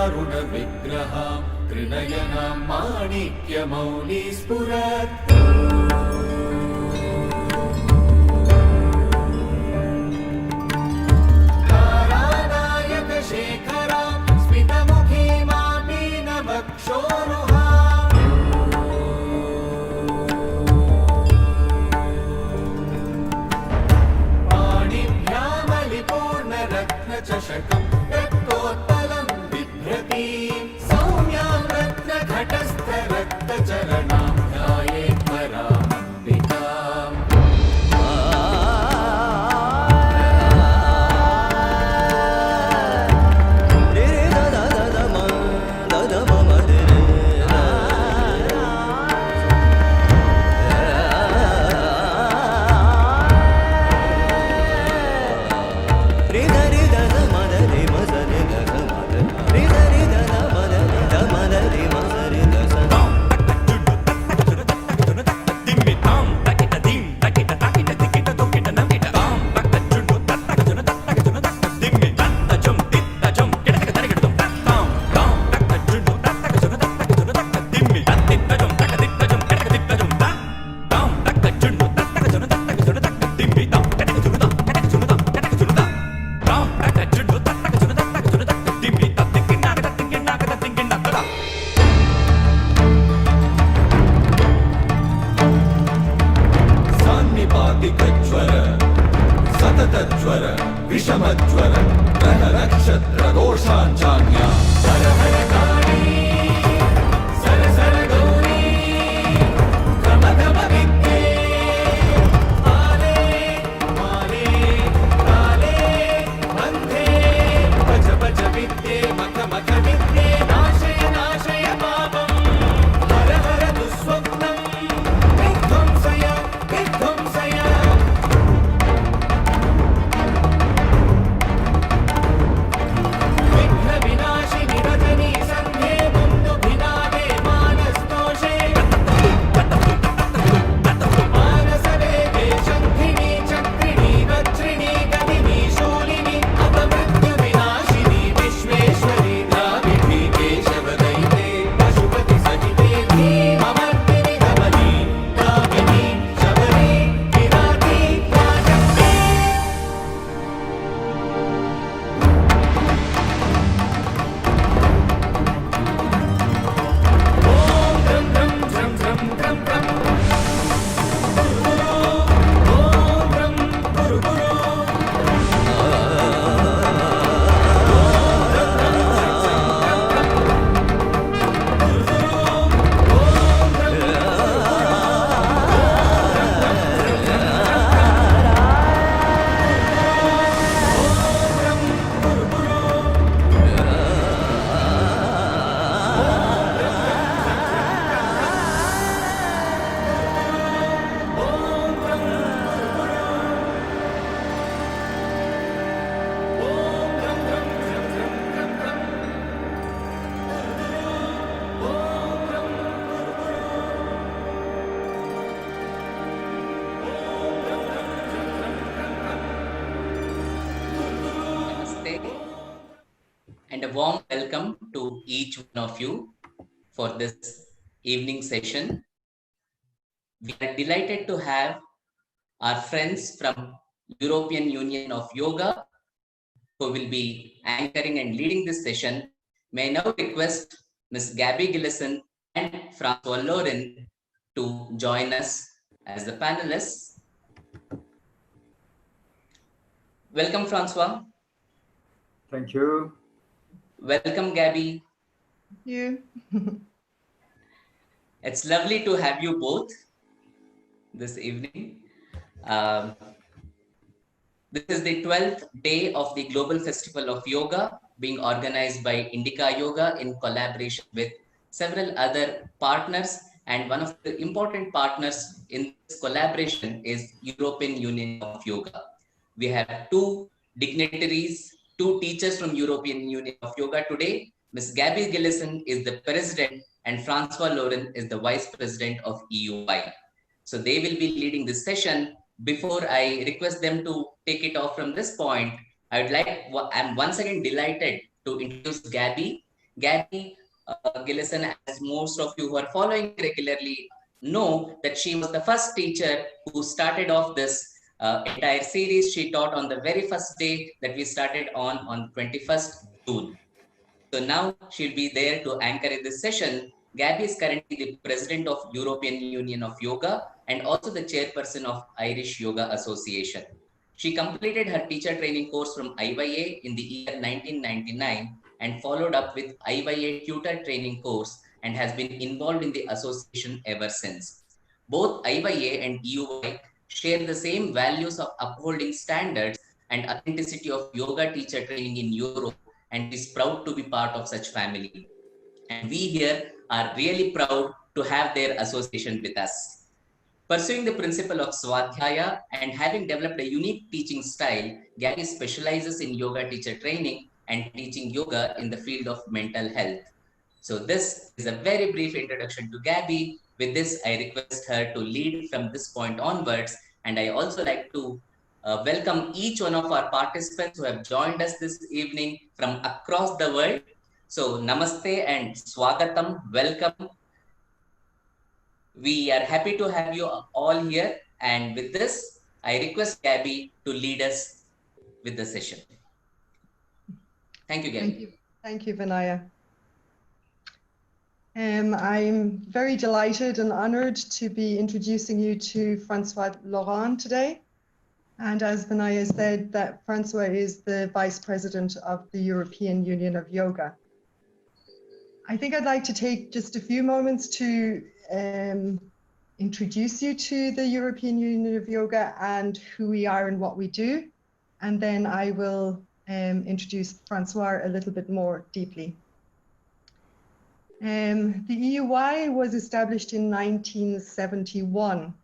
सिन्दूरारुणविग्रहां त्रिनयनां माणिक्यमौलिस्फुरत् तारानायकशेखरां स्मितमुखीमापीनवक्षोरुहाम् पाणिभ्यामलिपूर्णरत्नचषकं रक्तोत्पलं बिभ्रतीं सौम्यां रत्नघटस्थरक्तचरणां ध्यायेत् परामम्बिकाम् सान्निपातिकज्वर सततज्वर विषमज्वर ग्रह नक्षत्र दोषाञ्चान्या हर हर काली सर सर गौरी गम गम विद्ये माले माले काले बन्धे भज भज विद्ये मख मख विद्ये नाशय नाशय पापम् हर हर दुःस्वप्नं विध्वंसय विध्वंसय विघ्नविनाशिनि रजनी सन्ध्ये मुन्दुभिनादे मानस्तोषे मानसवेगे शङ्खिनी चक्रिणी वज्रिणी गदिनी शूलिनी अपमृत्युविनाशिनी विश्वेश्वरी द्राविडी केशवदयिते पशुपति सहिते धीममर्दिनि धमनी कामिनी शबरी विराटी राजन्ये ॐ द्रं द्रं द्रं द्रं द्रं द्रं ॐ द्रं गुरु गुरु Namaste and a warm welcome to each one of you for this evening session. We are delighted to have our friends from European Union of Yoga who will be anchoring and leading this session. May I now request Ms. Gabby Gillison and Francois Lauren to join us as the panelists. Welcome, Francois. Thank you. Welcome, Gabby. You. It's lovely to have you both this evening. This is the 12th day of the Global Festival of Yoga being organized by Indica Yoga in collaboration with several other partners, and one of the important partners in this collaboration is European Union of Yoga. We have two dignitaries, two teachers from European Union of Yoga today Ms. Gabby Gillison is the president and Francois Lauren is the vice president of EUI. So they will be leading this session. Before I request them to take it off from this point, I'm once again delighted to introduce Gabby. Gabby Gillison, as most of you who are following regularly know, that she was the first teacher who started off this entire series. She taught on the very first day that we started on 21st June. So now she'll be there to anchor in this session. Gabby is currently the president of European Union of Yoga and also the chairperson of Irish Yoga Association. She completed her teacher training course from IYA in the year 1999 and followed up with IYA tutor training course and has been involved in the association ever since. Both IYA and EUI share the same values of upholding standards and authenticity of yoga teacher training in Europe, and is proud to be part of such family. And we here are really proud to have their association with us. Pursuing the principle of Swadhyaya and having developed a unique teaching style, Gabby specializes in yoga teacher training and teaching yoga in the field of mental health. So this is a very brief introduction to Gabby. With this, I request her to lead from this point onwards. And I also like to welcome each one of our participants who have joined us this evening from across the world. So namaste and swagatam, welcome. We are happy to have you all here. And with this, I request Gabby to lead us with the session. Thank you, Gabby. Thank you, Vinaya. I'm very delighted and honored to be introducing you to Francois Laurent today. And as Vinaya said, that Francois is the Vice President of the European Union of Yoga. I think I'd like to take just a few moments to introduce you to the European Union of Yoga and who we are and what we do. And then I will introduce Francois a little bit more deeply. The EUI was established in 1971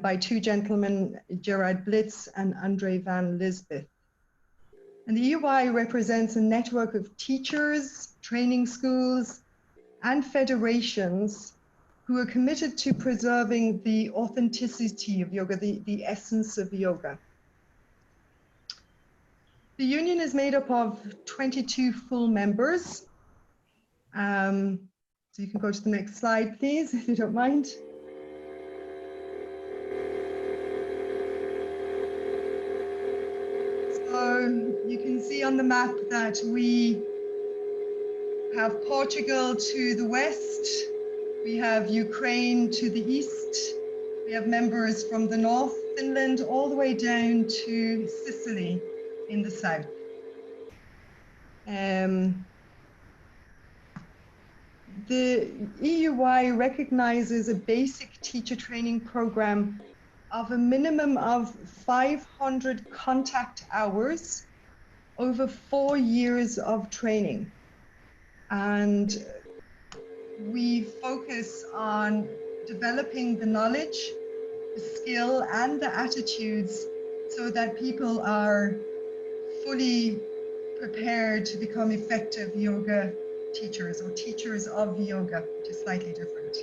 by two gentlemen, Gerard Blitz and Andre van Lisbeth. And the EUI represents a network of teachers, training schools, and federations who are committed to preserving the authenticity of yoga, the essence of yoga. The union is made up of 22 full members. So you can go to the next slide, please, if you don't mind. So you can see on the map that we have Portugal to the west, we have Ukraine to the east, we have members from the north, Finland, all the way down to Sicily in the south. The EUI recognizes a basic teacher training program of a minimum of 500 contact hours over 4 years of training. And we focus on developing the knowledge, the skill, and the attitudes so that people are fully prepared to become effective yoga teachers or teachers of yoga, which is slightly different.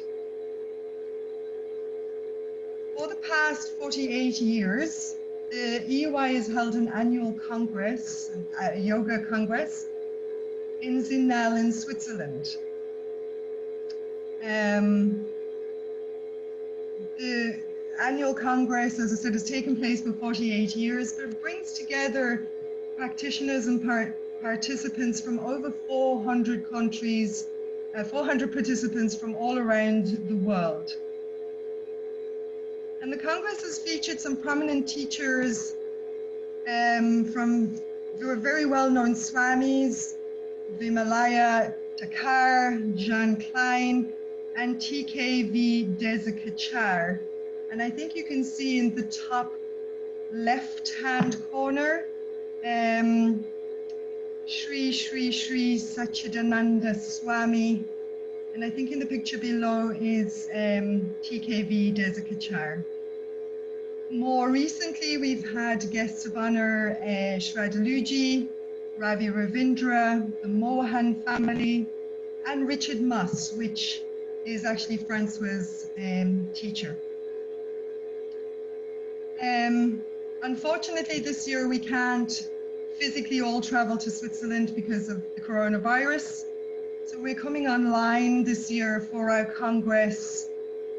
For the past 48 years, the EUI has held an annual congress, a yoga congress, in Zinal in Switzerland. The annual congress, as I said, has taken place for 48 years, but it brings together practitioners and participants from over 400 countries, 400 participants from all around the world. And the Congress has featured some prominent teachers there were very well-known Swamis, Vimalaya Thakar, Jean Klein, and TKV Desikachar. And I think you can see in the top left-hand corner, Shri Sachidananda Swami, and I think in the picture below is TKV Desikachar. More recently, we've had guests of honor Shraddha Luji, Ravi Ravindra, the Mohan family, and Richard Muss, which is actually Francois's teacher. Unfortunately, this year we can't physically all travel to Switzerland because of the coronavirus. So we're coming online this year for our Congress,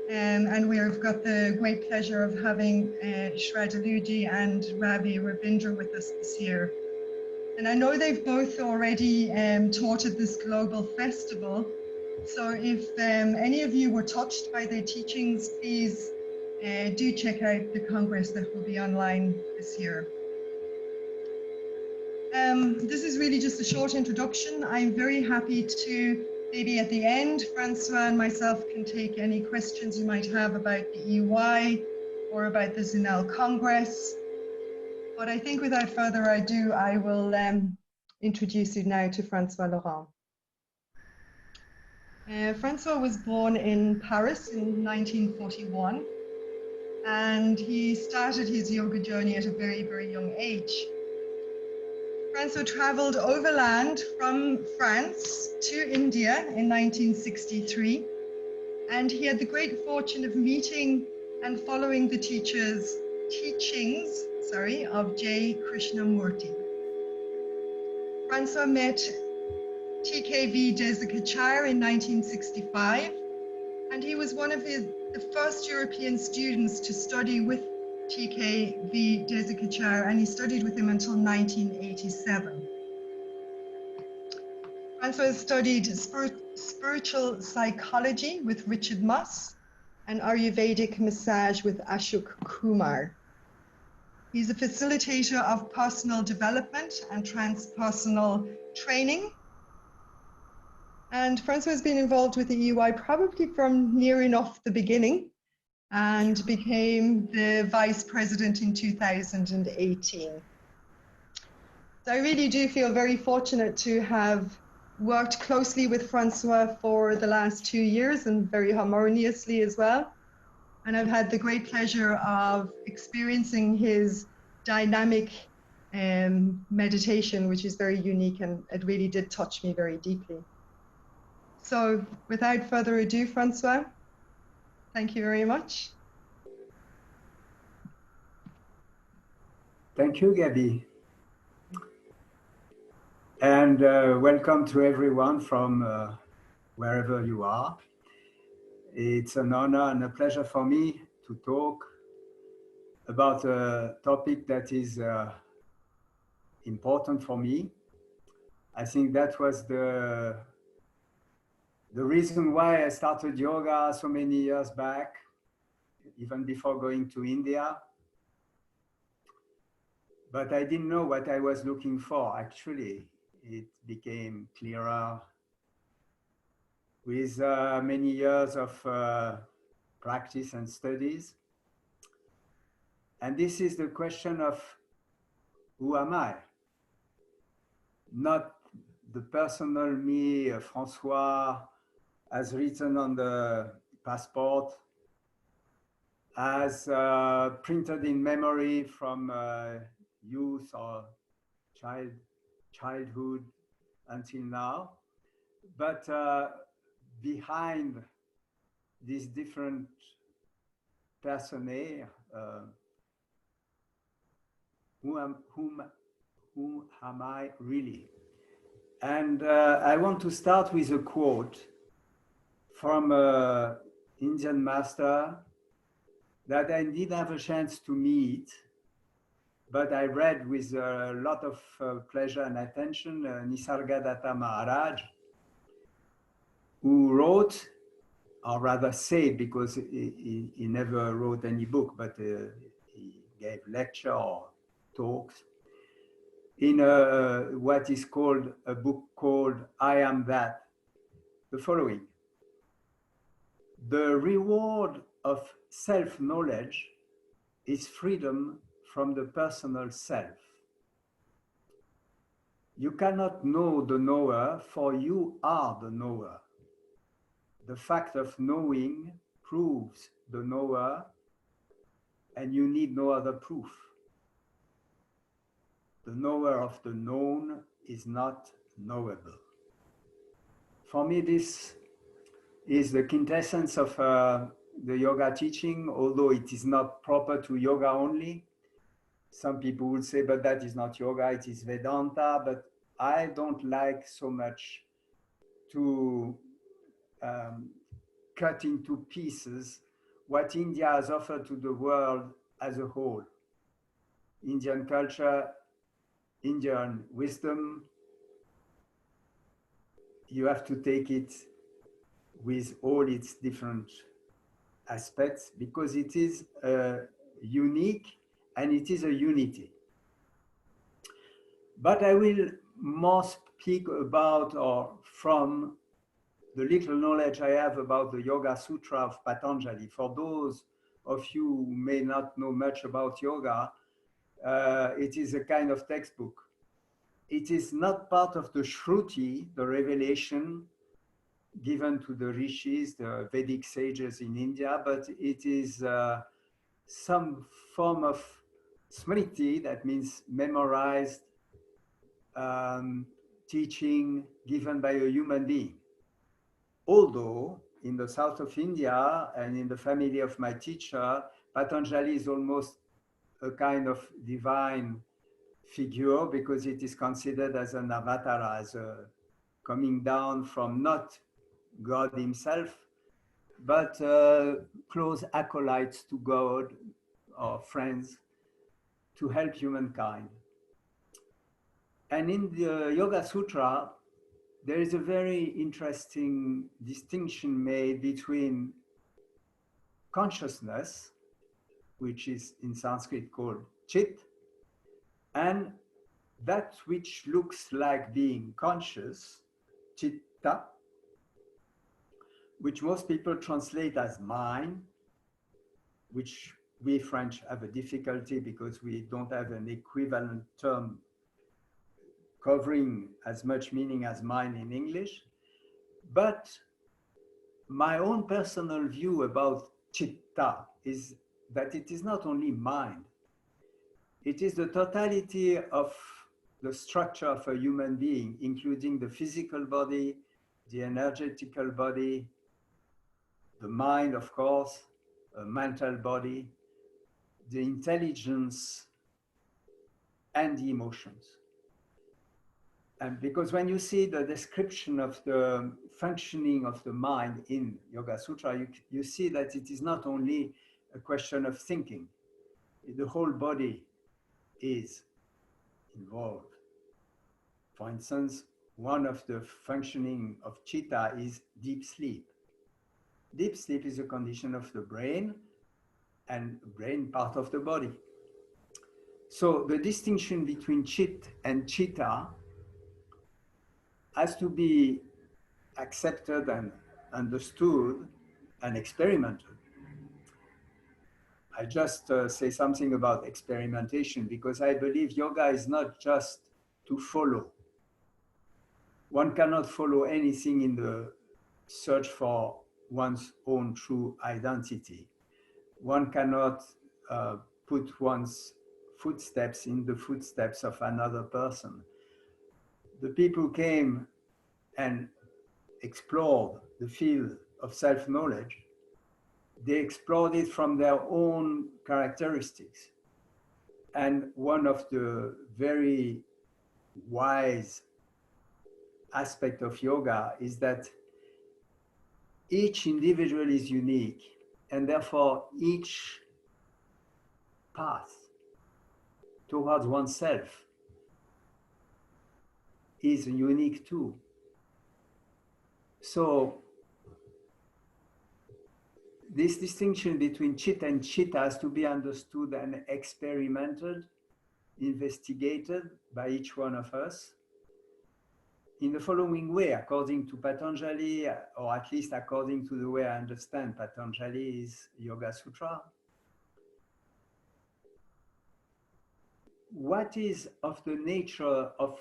and we've got the great pleasure of having Shraddha Ludi and Ravi Ravindra with us this year. And I know they've both already taught at this global festival. So if any of you were touched by their teachings, please do check out the Congress that will be online this year. This is really just a short introduction. I'm very happy to, maybe at the end, Francois and myself can take any questions you might have about the EY or about the Zunel Congress. But I think without further ado, I will introduce you now to Francois Laurent. Francois was born in Paris in 1941, and he started his yoga journey at a very, very young age. Francois traveled overland from France to India in 1963, and he had the great fortune of meeting and following the teachings of J. Krishnamurti. Francois met TKV Desikachar in 1965, and he was one of the first European students to study with TKV Desikachar, and he studied with him until 1987. Francois studied spiritual psychology with Richard Muss and Ayurvedic massage with Ashok Kumar. He's a facilitator of personal development and transpersonal training. And Francois has been involved with the EY probably from near enough the beginning, and became the vice president in 2018. So I really do feel very fortunate to have worked closely with Francois for the last 2 years, and very harmoniously as well. And I've had the great pleasure of experiencing his dynamic meditation, which is very unique, and it really did touch me very deeply. So without further ado, Francois, thank you very much. Thank you, Gabby. And welcome to everyone from wherever you are. It's an honor and a pleasure for me to talk about a topic that is important for me. I think that was the reason why I started yoga so many years back, even before going to India. But I didn't know what I was looking for, actually. It became clearer with many years of practice and studies. And this is the question of who am I? Not the personal me, Francois, as written on the passport, as printed in memory from youth or childhood until now. But behind these different personae, whom am I really? And I want to start with a quote from an Indian master that I did have a chance to meet, but I read with a lot of pleasure and attention, Nisargadatta Maharaj, who wrote, or rather said, because he never wrote any book, but he gave lecture or talks, in what is called a book called I Am That, the following: the reward of self-knowledge is freedom from the personal self. You cannot know the knower, for you are the knower. The fact of knowing proves the knower, and you need no other proof. The knower of the known is not knowable. For me, this is the quintessence of the yoga teaching, although it is not proper to yoga only. Some people would say, but that is not yoga, it is Vedanta. But I don't like so much to cut into pieces what India has offered to the world as a whole. Indian culture, Indian wisdom, you have to take it with all its different aspects because it is unique and it is a unity. But I will more speak about or from the little knowledge I have about the Yoga Sutra of Patanjali. For those of you who may not know much about yoga, it is a kind of textbook. It is not part of the Shruti, the revelation given to the rishis, the Vedic sages in India, but it is some form of smriti, that means memorized teaching given by a human being. Although in the south of India and in the family of my teacher, Patanjali is almost a kind of divine figure because it is considered as an avatar, as a coming down from not God himself, but close acolytes to God or friends to help humankind. And in the Yoga Sutra, there is a very interesting distinction made between consciousness, which is in Sanskrit called chit, and that which looks like being conscious, chitta, which most people translate as mind, which we French have a difficulty because we don't have an equivalent term covering as much meaning as mind in English. But my own personal view about chitta is that it is not only mind, it is the totality of the structure of a human being, including the physical body, the energetical body, the mind, of course, a mental body, the intelligence, and the emotions. And because when you see the description of the functioning of the mind in Yoga Sutra, you see that it is not only a question of thinking. The whole body is involved. For instance, one of the functioning of chitta is deep sleep. Deep sleep is a condition of the brain and brain part of the body. So the distinction between chit and chitta has to be accepted and understood and experimented. I just say something about experimentation because I believe yoga is not just to follow. One cannot follow anything in the search for one's own true identity. One cannot put one's footsteps in the footsteps of another person. The people who came and explored the field of self-knowledge, they explored it from their own characteristics. And one of the very wise aspects of yoga is that each individual is unique, and therefore each path towards oneself is unique too. So this distinction between chit and chitta has to be understood and experimented, investigated by each one of us in the following way, according to Patanjali, or at least according to the way I understand Patanjali's Yoga Sutra. What is of the nature of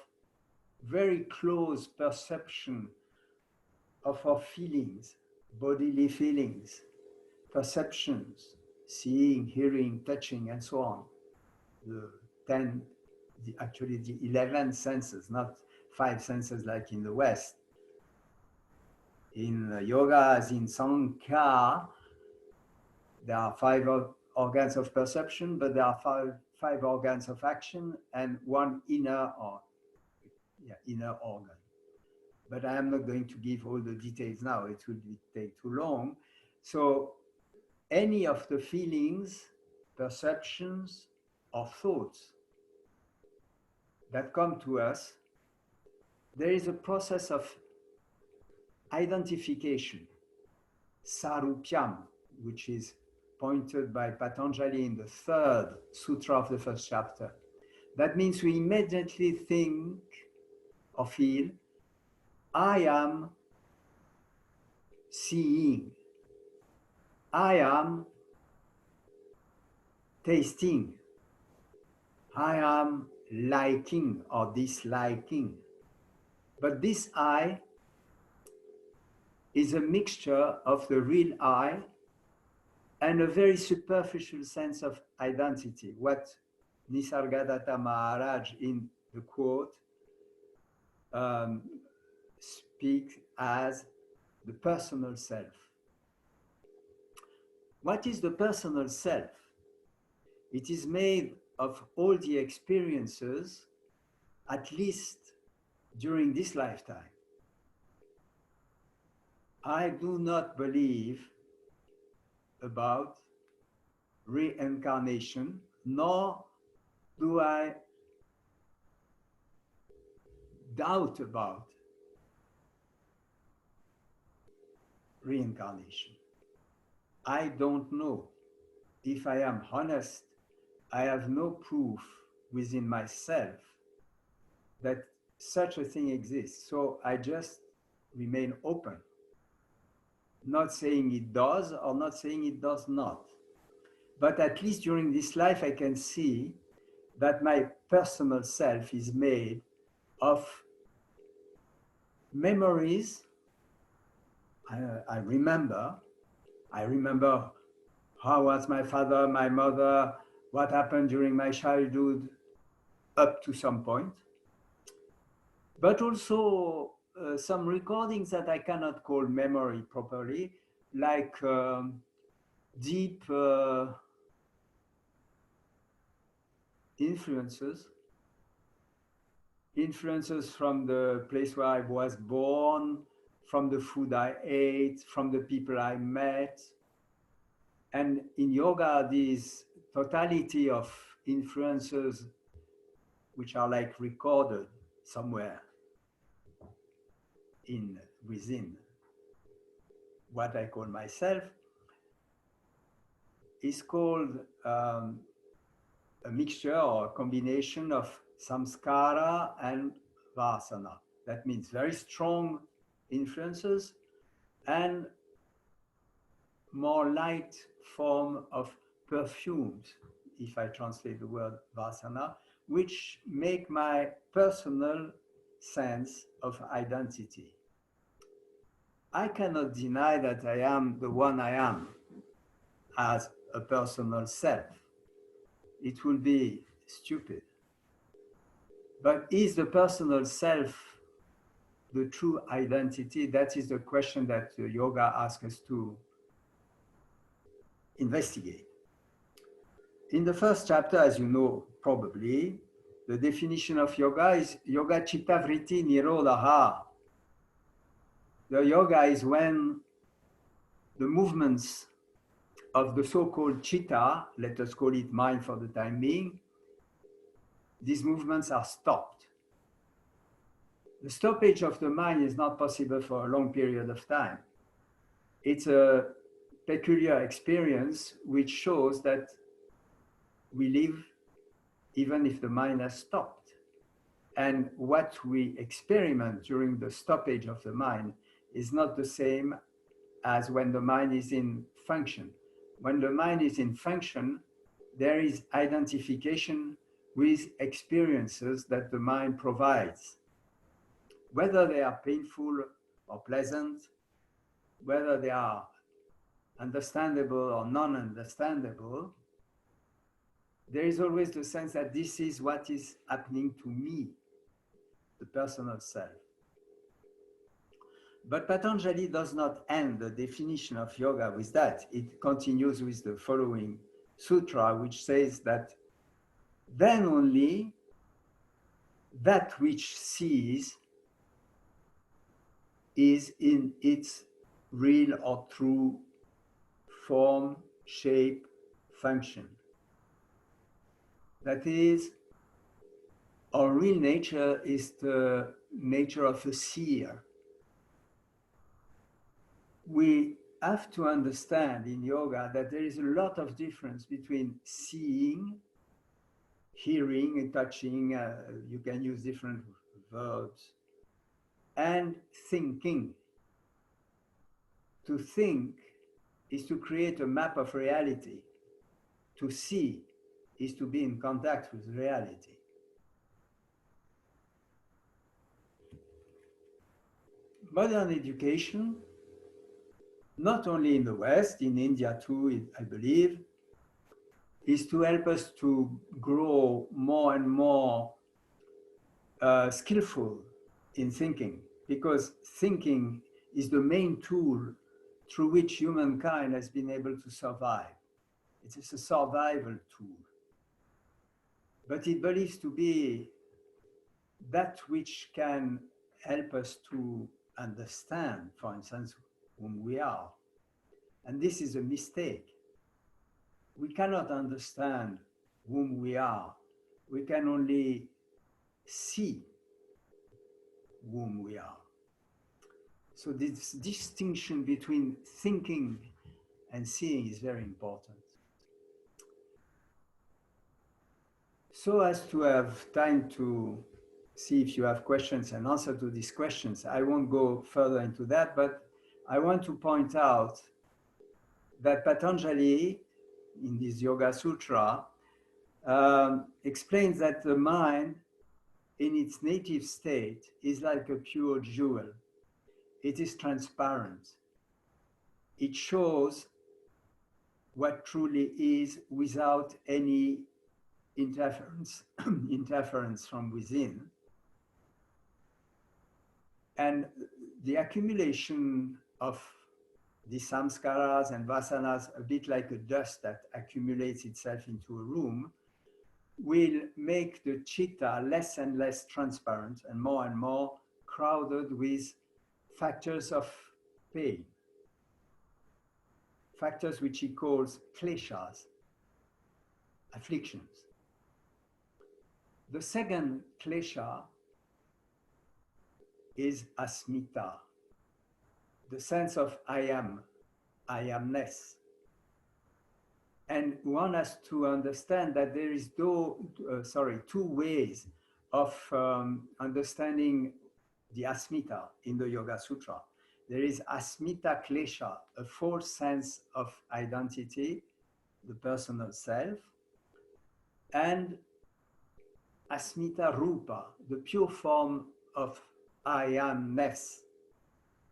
very close perception of our feelings, bodily feelings, perceptions, seeing, hearing, touching, and so on. Actually the 11 senses, not five senses like in the West. In yoga, as in Sankhya, there are five organs of perception, but there are five organs of action and one inner organ. But I am not going to give all the details now. It would take too long. So any of the feelings, perceptions, or thoughts that come to us, there is a process of identification, sarupyam, which is pointed by Patanjali in the third sutra of the first chapter. That means we immediately think or feel, I am seeing, I am tasting, I am liking or disliking. But this I is a mixture of the real I and a very superficial sense of identity. What Nisargadatta Maharaj in the quote speaks as the personal self. What is the personal self? It is made of all the experiences, at least during this lifetime. I do not believe about reincarnation, nor do I doubt about reincarnation. I don't know. If I am honest, I have no proof within myself that such a thing exists. So I just remain open, not saying it does or not saying it does not. But at least during this life, I can see that my personal self is made of memories. I remember how was my father, my mother, what happened during my childhood up to some point. But also some recordings that I cannot call memory properly, like deep influences from the place where I was born, from the food I ate, from the people I met. And in yoga, this totality of influences, which are like recorded somewhere within what I call myself, is called a mixture or a combination of samskara and vasana. That means very strong influences and more light form of perfumes, if I translate the word vasana, which make my personal sense of identity. I cannot deny that I am the one I am as a personal self. It would be stupid. But is the personal self the true identity? That is the question that yoga asks us to investigate. In the first chapter, as you know probably, the definition of yoga is yoga chitta vritti nirodha. The yoga is when the movements of the so-called chitta, let us call it mind for the time being, these movements are stopped. The stoppage of the mind is not possible for a long period of time. It's a peculiar experience which shows that we live even if the mind has stopped. And what we experiment during the stoppage of the mind is not the same as when the mind is in function. When the mind is in function, there is identification with experiences that the mind provides. Whether they are painful or pleasant, whether they are understandable or non-understandable, there is always the sense that this is what is happening to me. the personal self. But Patanjali does not end the definition of yoga with that. It continues with the following sutra, which says that then only that which sees is in its real or true form, shape, function. That is, our real nature is the nature of a seer. We have to understand in yoga that there is a lot of difference between seeing, hearing, and touching. You can use different verbs, and thinking. To think is to create a map of reality. To see is to be in contact with reality. Modern education, not only in the West, in India too, I believe, is to help us to grow more and more skillful in thinking, because thinking is the main tool through which humankind has been able to survive. It is a survival tool. But it believes to be that which can help us to understand, for instance, whom we are. And this is a mistake. We cannot understand whom we are. We can only see whom we are. So this distinction between thinking and seeing is very important. So as to have time to see if you have questions and answer to these questions, I won't go further into that, but I want to point out that Patanjali, in this Yoga Sutra, explains that the mind in its native state is like a pure jewel. It is transparent. It shows what truly is without any interference from within. And the accumulation of the samskaras and vasanas, a bit like a dust that accumulates itself into a room, will make the chitta less and less transparent and more crowded with factors of pain, factors which he calls kleshas, afflictions. The second klesha is asmita, the sense of I am, I amness. And one has to understand that there is two ways of understanding the asmita in the Yoga Sutra. There is asmita klesha, a false sense of identity, the personal self, and asmita rupa, the pure form of I amness.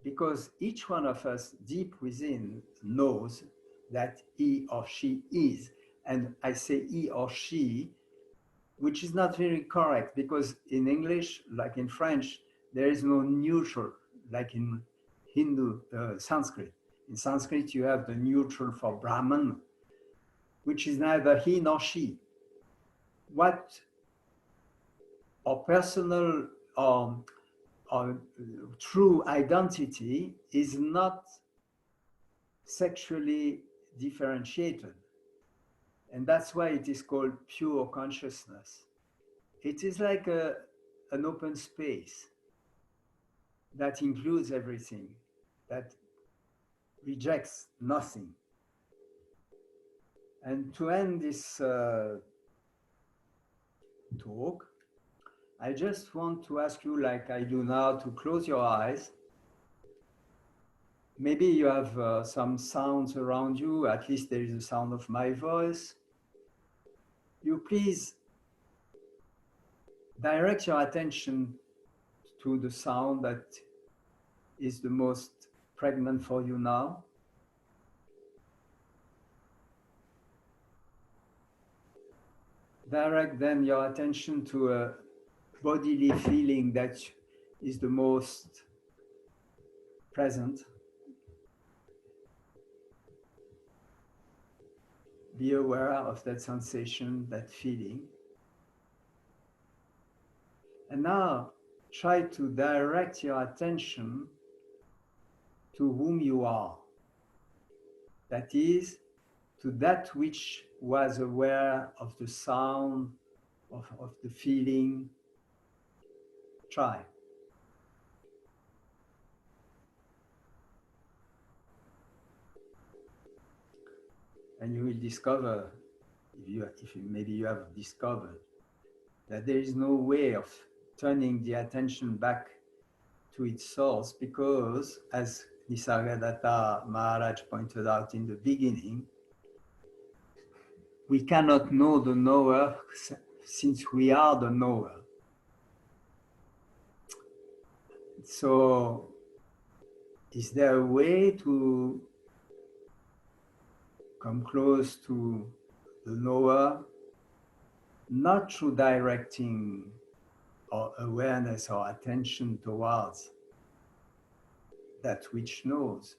Because each one of us deep within knows that he or she is. And I say he or she, which is not very correct, because in English, like in French, there is no neutral, like in Sanskrit. In Sanskrit, you have the neutral for Brahman, which is neither he nor she. What our personal or true identity is not sexually differentiated. And that's why it is called pure consciousness. It is like an open space that includes everything, that rejects nothing. And to end this talk, I just want to ask you, like I do now, to close your eyes. Maybe you have some sounds around you, at least there is a sound of my voice. You please direct your attention to the sound that is the most pregnant for you now. Direct then your attention to a bodily feeling that is the most present. Be aware of that sensation, that feeling. And now try to direct your attention to whom you are. That is, to that which was aware of the sound, of the feeling. Try. And you will discover, maybe you have discovered, that there is no way of turning the attention back to its source, because, as Nisargadatta Maharaj pointed out in the beginning, we cannot know the knower since we are the knower. So, is there a way to come close to the knower, not through directing our awareness or attention towards that which knows?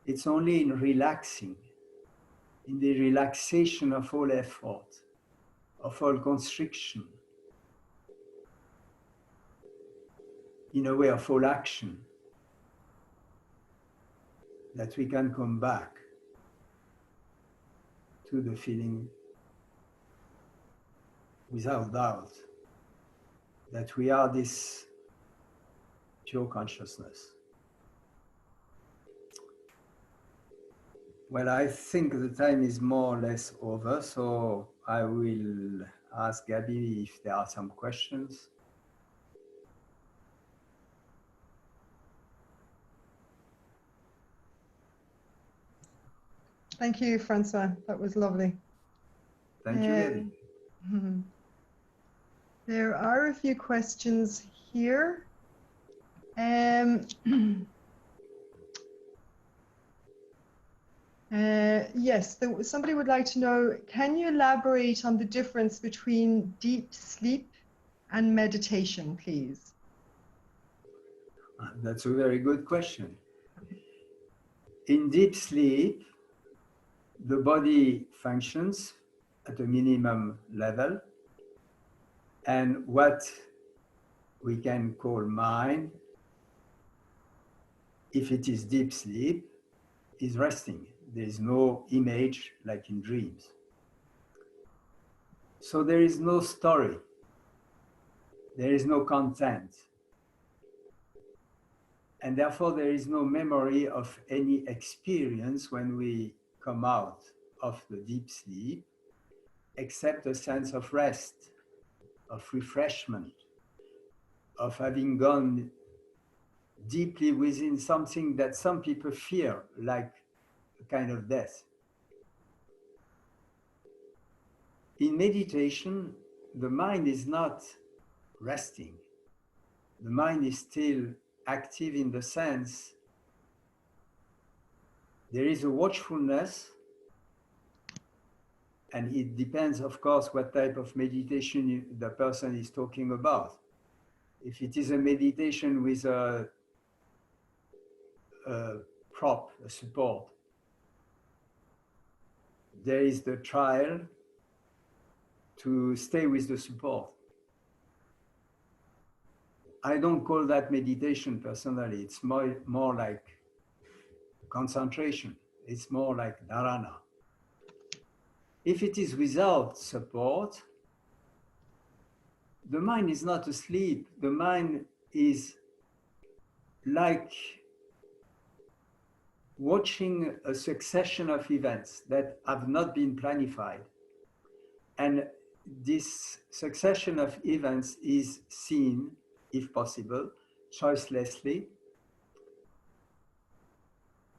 It's only in relaxing, in the relaxation of all effort, of all constriction, in a way of all action, that we can come back to the feeling without doubt that we are this pure consciousness. Well, I think the time is more or less over, so I will ask Gabby if there are some questions. Thank you, Francois. That was lovely. Thank you, Gabby. There are a few questions here. Yes, somebody would like to know, can you elaborate on the difference between deep sleep and meditation, please? That's a very good question. In deep sleep, the body functions at a minimum level, and what we can call mind, if it is deep sleep, is resting. There is no image like in dreams. So there is no story. There is no content. And therefore there is no memory of any experience when we come out of the deep sleep, except a sense of rest, of refreshment, of having gone deeply within something that some people fear, like a kind of death. In meditation, the mind is not resting. The mind is still active in the sense there is a watchfulness, and it depends, of course, what type of meditation the person is talking about. If it is a meditation with a prop, a support, there is the trial to stay with the support. I don't call that meditation personally. It's more like concentration. It's more like dharana. If it is without support, the mind is not asleep. The mind is like watching a succession of events that have not been planified. And this succession of events is seen, if possible, choicelessly,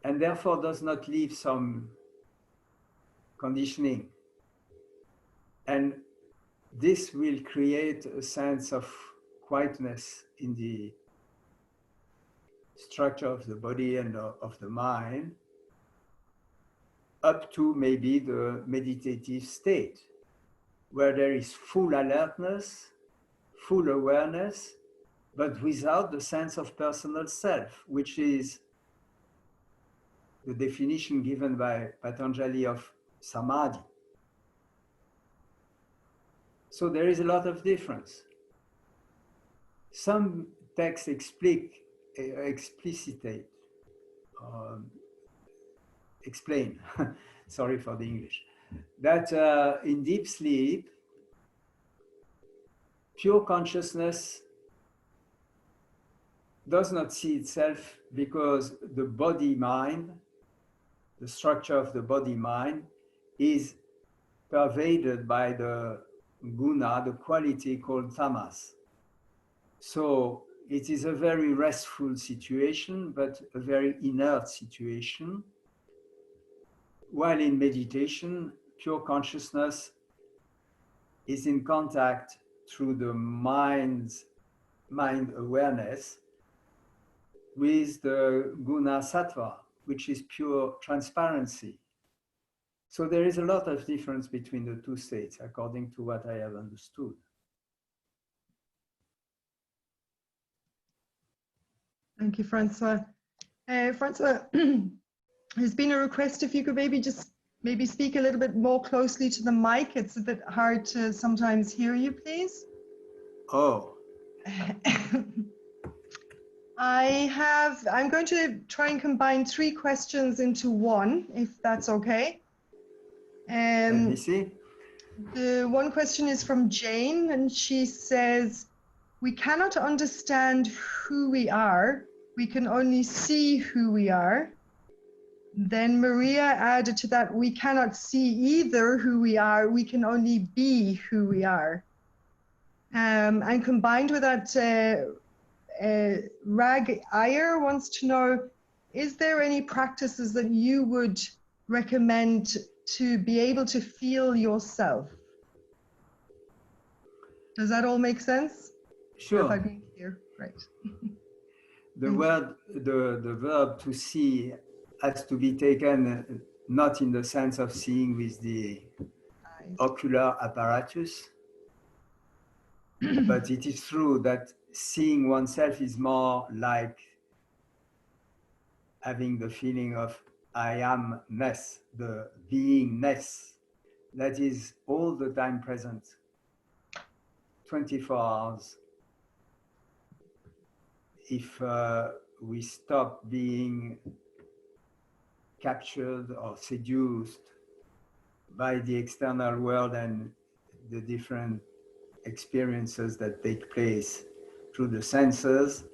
and therefore does not leave some conditioning. And this will create a sense of quietness in the structure of the body and of the mind, up to maybe the meditative state, where there is full alertness, full awareness, but without the sense of personal self, which is the definition given by Patanjali of samadhi. So there is a lot of difference. Some texts explicitate, explain, sorry for the English, that in deep sleep, pure consciousness does not see itself because the body-mind, the structure of the body-mind is pervaded by the guna, the quality called tamas. So it is a very restful situation, but a very inert situation. While in meditation, pure consciousness is in contact through the mind awareness with the guna sattva, which is pure transparency. So there is a lot of difference between the two states, according to what I have understood. Thank you, Francois. Francois, there's been a request if you could maybe speak a little bit more closely to the mic. It's a bit hard to sometimes hear you, please. Oh. I'm going to try and combine 3 questions into one, if that's okay. Let me see. The one question is from Jane, and she says, we cannot understand who we are. We can only see who we are. Then Maria added to that, we cannot see either who we are. We can only be who we are. And combined with that, Rag Iyer wants to know, is there any practices that you would recommend to be able to feel yourself? Does that all make sense? Sure. If I've been clear, right. The word, the verb to see has to be taken not in the sense of seeing with the ocular apparatus, but it is true that seeing oneself is more like having the feeling of I amness, the beingness that is all the time present, 24 hours. If we stop being captured or seduced by the external world and the different experiences that take place through the senses,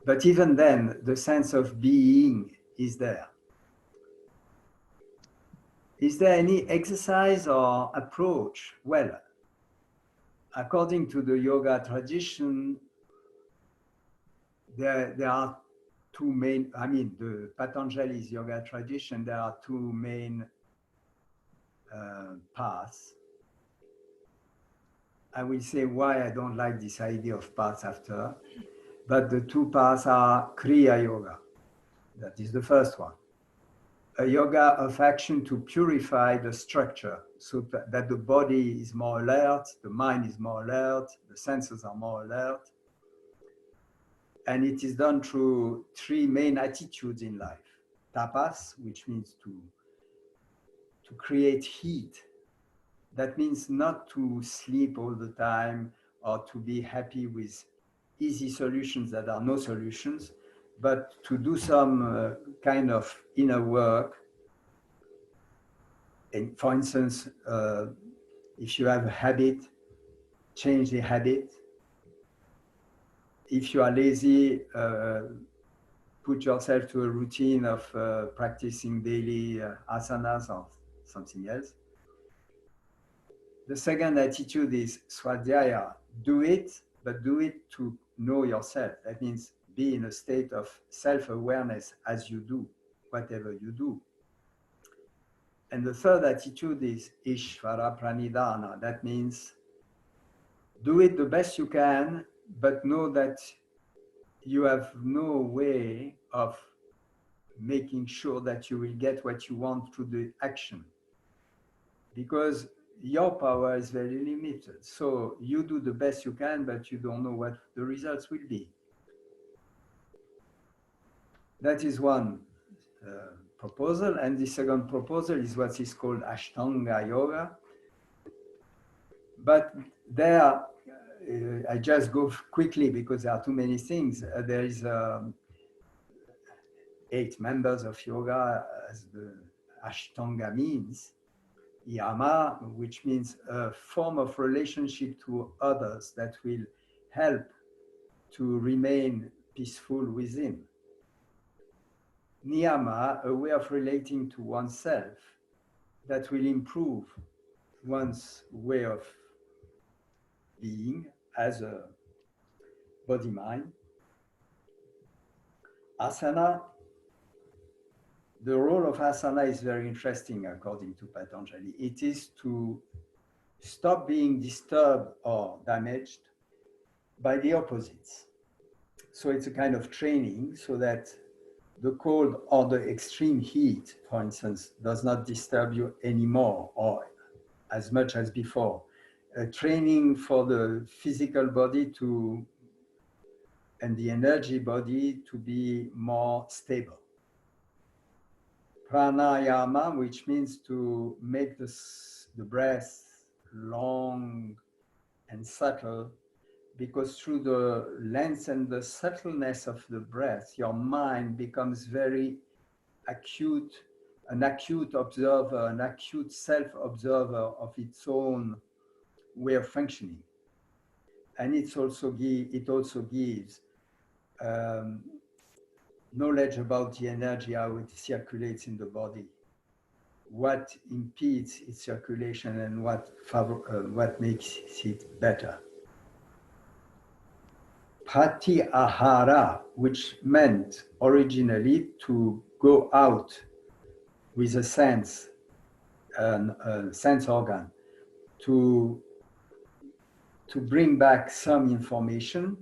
but even then, the sense of being is there. Is there any exercise or approach? Well, according to the yoga tradition, there are 2 main, the Patanjali's yoga tradition, there are 2 main paths. I will say why I don't like this idea of paths after, but the 2 paths are Kriya Yoga. That is the first one. A yoga of action to purify the structure so that the body is more alert, the mind is more alert, the senses are more alert. And it is done through 3 main attitudes in life. Tapas, which means to create heat. That means not to sleep all the time or to be happy with easy solutions that are no solutions, but to do some kind of inner work. And for instance, if you have a habit, change the habit. If you are lazy, put yourself to a routine of practicing daily asanas or something else. The second attitude is swadhyaya. Do it, but do it to know yourself. That means be in a state of self-awareness as you do, whatever you do. And the third attitude is Ishvara Pranidhana. That means do it the best you can, but know that you have no way of making sure that you will get what you want through the action. Because your power is very limited. So you do the best you can, but you don't know what the results will be. That is one proposal. And the second proposal is what is called Ashtanga Yoga. But there, I just go quickly because there are too many things. There is 8 members of yoga, as the Ashtanga means. Yama, which means a form of relationship to others that will help to remain peaceful within. Niyama, a way of relating to oneself that will improve one's way of being as a body-mind. Asana, the role of asana is very interesting according to Patanjali. It is to stop being disturbed or damaged by the opposites. So it's a kind of training so that the cold or the extreme heat, for instance, does not disturb you anymore or as much as before. A training for the physical body to and the energy body to be more stable. Pranayama, which means to make the breath long and subtle, because through the length and the subtleness of the breath, your mind becomes very acute, an acute observer, an acute self-observer of its own way of functioning. And it also gives knowledge about the energy, how it circulates in the body, what impedes its circulation and what makes it better. Pratyahara, which meant originally to go out with a sense organ, to bring back some information.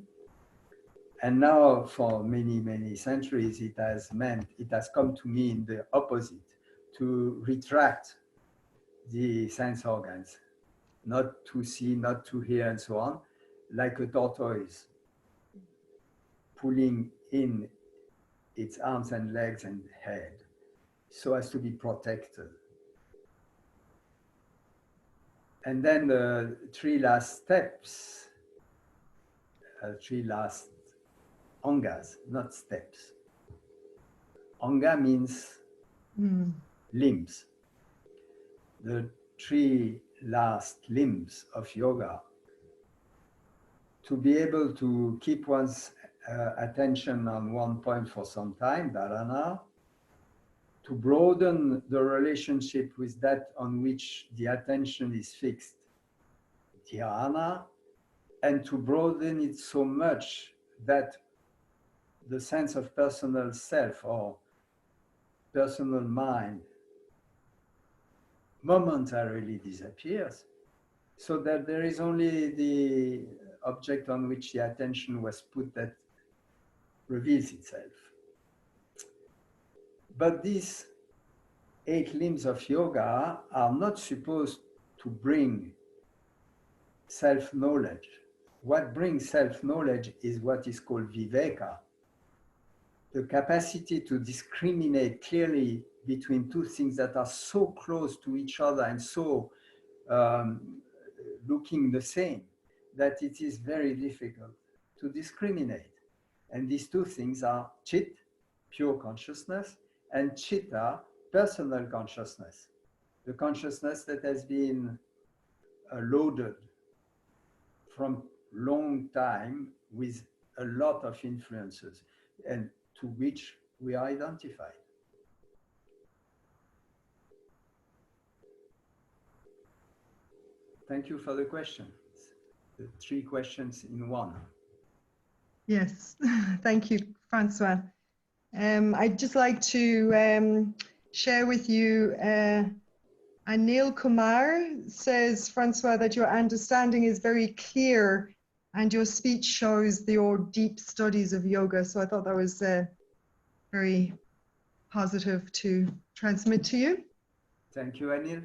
And now for many, many centuries, it has come to mean the opposite, to retract the sense organs, not to see, not to hear, and so on, like a tortoise pulling in its arms and legs and head so as to be protected. And then the 3 last steps, 3 last angas, not steps. Anga means limbs. The 3 last limbs of yoga, to be able to keep one's attention on one point for some time, dharana, to broaden the relationship with that on which the attention is fixed, dhyana, and to broaden it so much that the sense of personal self or personal mind momentarily disappears, so that there is only the object on which the attention was put that reveals itself. But these 8 limbs of yoga are not supposed to bring self-knowledge. What brings self-knowledge is what is called viveka, the capacity to discriminate clearly between 2 things that are so close to each other and so looking the same that it is very difficult to discriminate. And these 2 things are chit, pure consciousness, and chitta, personal consciousness, the consciousness that has been loaded from long time with a lot of influences and to which we are identified. Thank you for the question. The 3 questions in one. Yes, thank you, Francois. I'd just like to share with you, Anil Kumar says, Francois, that your understanding is very clear and your speech shows your deep studies of yoga. So I thought that was very positive to transmit to you. Thank you, Anil.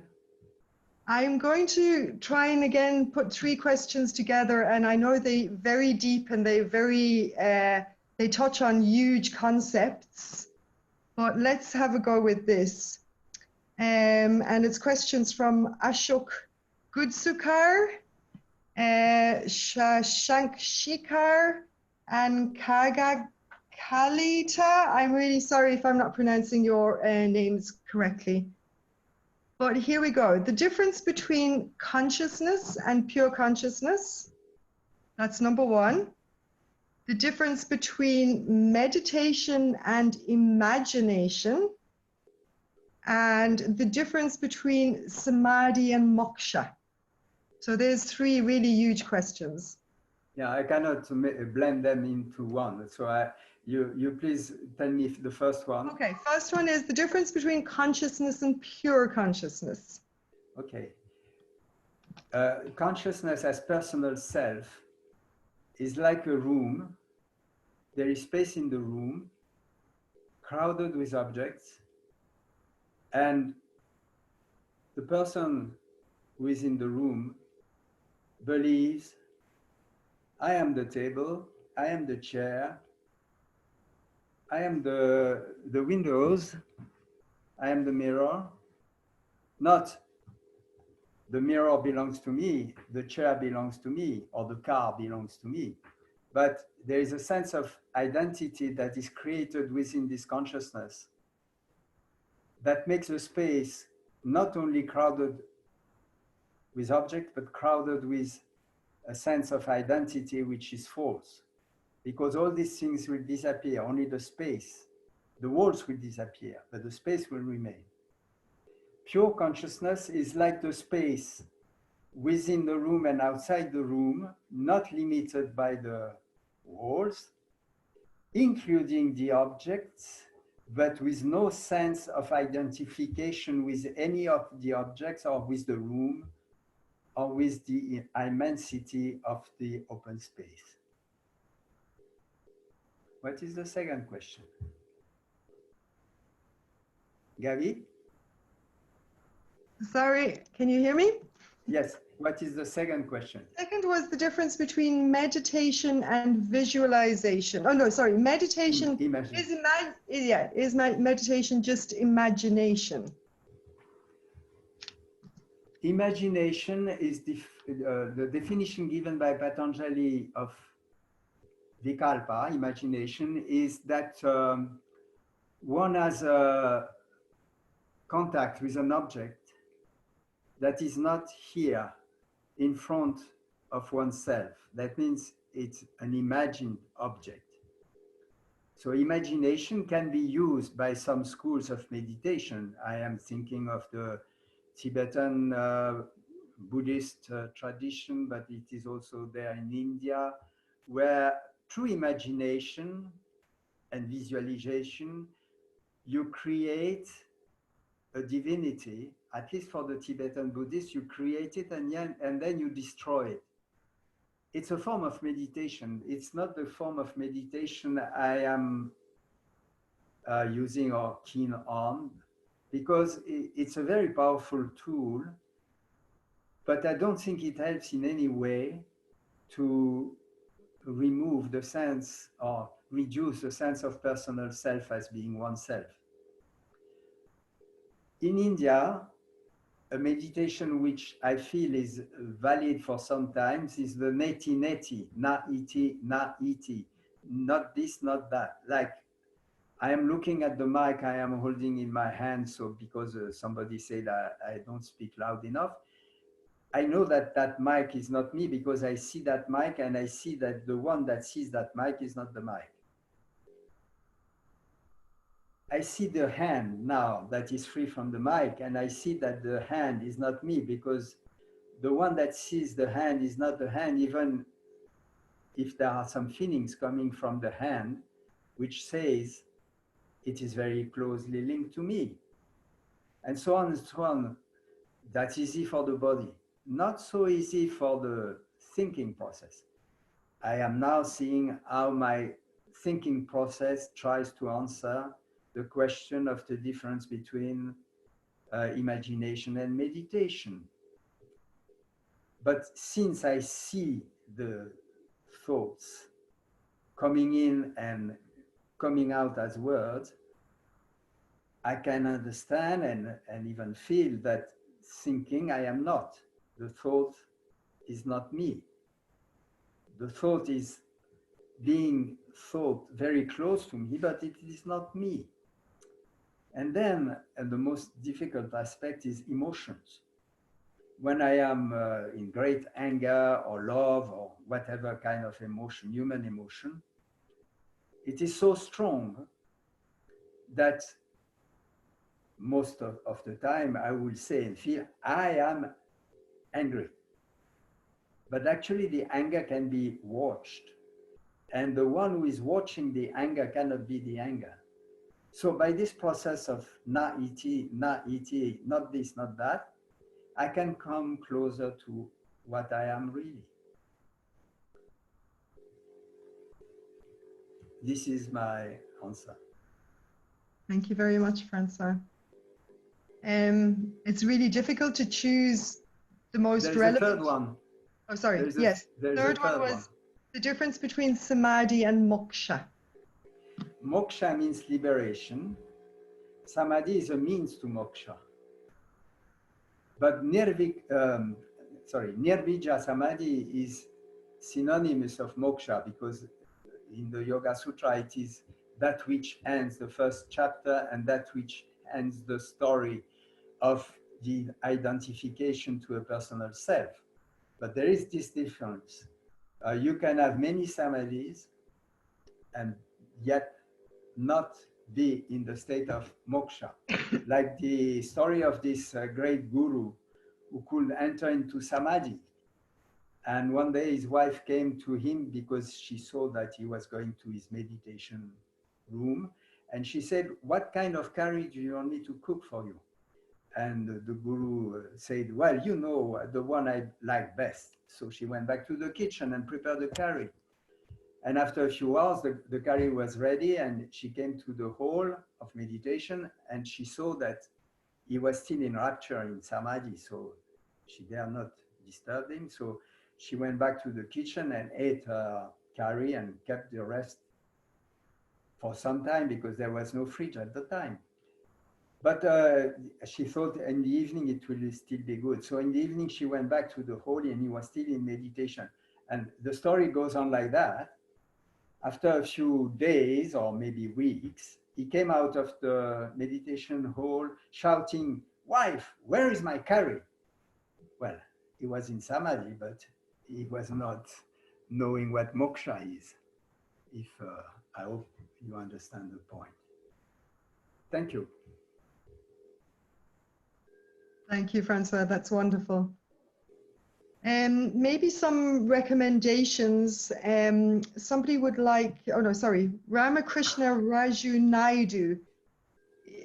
I'm going to try and again put three questions together, and I know they very deep and they touch on huge concepts, but let's have a go with this. And it's questions from Ashok Gudsukar, Shashank Shikar, and Kaga Kalita. I'm really sorry if I'm not pronouncing your names correctly. But here we go. The difference between consciousness and pure consciousness. That's number one. The difference between meditation and imagination. And the difference between samadhi and moksha. So there's three really huge questions. Yeah, I cannot blend them into one. So you please tell me the first one. Okay, first one is the difference between consciousness and pure consciousness. Okay. Consciousness as personal self is like a room. There is space in the room, crowded with objects, and the person who is in the room believes, I am the table, I am the chair, I am the windows, I am the mirror. Not the mirror belongs to me, the chair belongs to me, or the car belongs to me. But there is a sense of identity that is created within this consciousness that makes the space not only crowded with objects, but crowded with a sense of identity which is false. Because all these things will disappear, only the space, the walls will disappear, but the space will remain. Pure consciousness is like the space within the room and outside the room, not limited by the walls, including the objects, but with no sense of identification with any of the objects or with the room or with the immensity of the open space. What is the second question? Gavi? Sorry, can you hear me? Yes. What is the second question? Second was the difference between meditation and visualization. Oh no, sorry, meditation is meditation just imagination? Imagination is the definition given by Patanjali of Vikalpa, imagination, is that one has a contact with an object that is not here in front of oneself. That means it's an imagined object. So imagination can be used by some schools of meditation. I am thinking of the Tibetan Buddhist tradition, but it is also there in India, where through imagination and visualization, you create a divinity. At least for the Tibetan Buddhists, you create it and then you destroy it. It's a form of meditation. It's not the form of meditation I am using or keen on, because it's a very powerful tool, but I don't think it helps in any way to remove the sense or reduce the sense of personal self as being oneself. In India, a meditation which I feel is valid for some times is the neti neti, na iti, not this, not that. Like, I am looking at the mic I am holding in my hand, so because somebody said I don't speak loud enough, I know that that mic is not me because I see that mic and I see that the one that sees that mic is not the mic. I see the hand now that is free from the mic, and I see that the hand is not me because the one that sees the hand is not the hand, even if there are some feelings coming from the hand, which says it is very closely linked to me. And so on and so on. That's easy for the body. Not so easy for the thinking process. I am now seeing how my thinking process tries to answer the question of the difference between imagination and meditation. But since I see the thoughts coming in and coming out as words, I can understand and even feel that thinking I am not. The thought is not me. The thought is being thought very close to me, but it is not me. And then and the most difficult aspect is emotions. When I am in great anger or love or whatever kind of emotion, human emotion, it is so strong that most of the time I will say and feel, I am angry. But actually the anger can be watched. And the one who is watching the anger cannot be the anger. So by this process of na iti, not this, not that, I can come closer to what I am really. This is my answer. Thank you very much, Francois. It's really difficult to choose the most There's a relevant. third one. Oh, sorry. There's Yes. there's Third a one third was one. the difference between samadhi and moksha. Moksha means liberation. Samadhi is a means to moksha. But Nirvija Samadhi is synonymous of moksha, because in the Yoga Sutra it is that which ends the first chapter and that which ends the story of the identification to a personal self. But there is this difference. You can have many samadhis and yet not be in the state of moksha. Like the story of this great guru who could enter into samadhi. And one day his wife came to him because she saw that he was going to his meditation room. And she said, what kind of curry do you want me to cook for you? And the guru said, well, you know, the one I like best. So she went back to the kitchen and prepared the curry. And after a few hours, the curry was ready, and she came to the hall of meditation, and she saw that he was still in rapture in samadhi, so she dare not disturb him. So she went back to the kitchen and ate her curry and kept the rest for some time because there was no fridge at the time. But she thought in the evening it will still be good. So in the evening she went back to the hall and he was still in meditation. And the story goes on like that. After a few days or maybe weeks, he came out of the meditation hall shouting, wife, where is my curry? Well, he was in samadhi, but he was not knowing what moksha is. I hope you understand the point. Thank you. Thank you, Francois. That's wonderful. Maybe some recommendations. Somebody would like, oh no, sorry, Ramakrishna Raju Naidu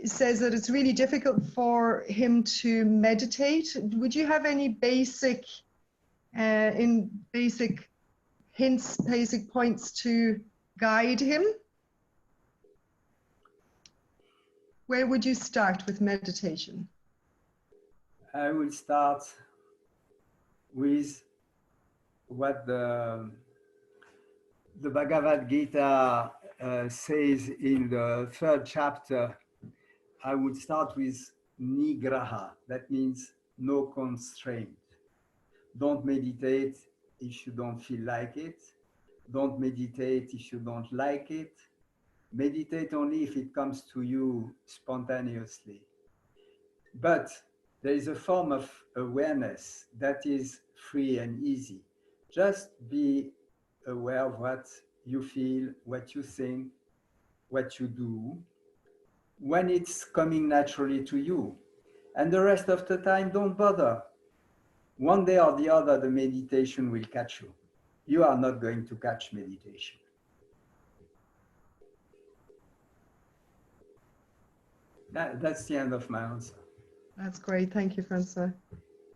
says that it's really difficult for him to meditate. Would you have any basic hints, basic points to guide him? Where would you start with meditation? I will start with what the Bhagavad Gita says in the third chapter. I would start with nigraha. That means no constraint. Don't meditate if you don't feel like it. Don't meditate if you don't like it. Meditate only if it comes to you spontaneously. But there is a form of awareness that is free and easy. Just be aware of what you feel, what you think, what you do, when it's coming naturally to you. And the rest of the time, don't bother. One day or the other, the meditation will catch you. You are not going to catch meditation. That's the end of my answer. That's great. Thank you, Francois.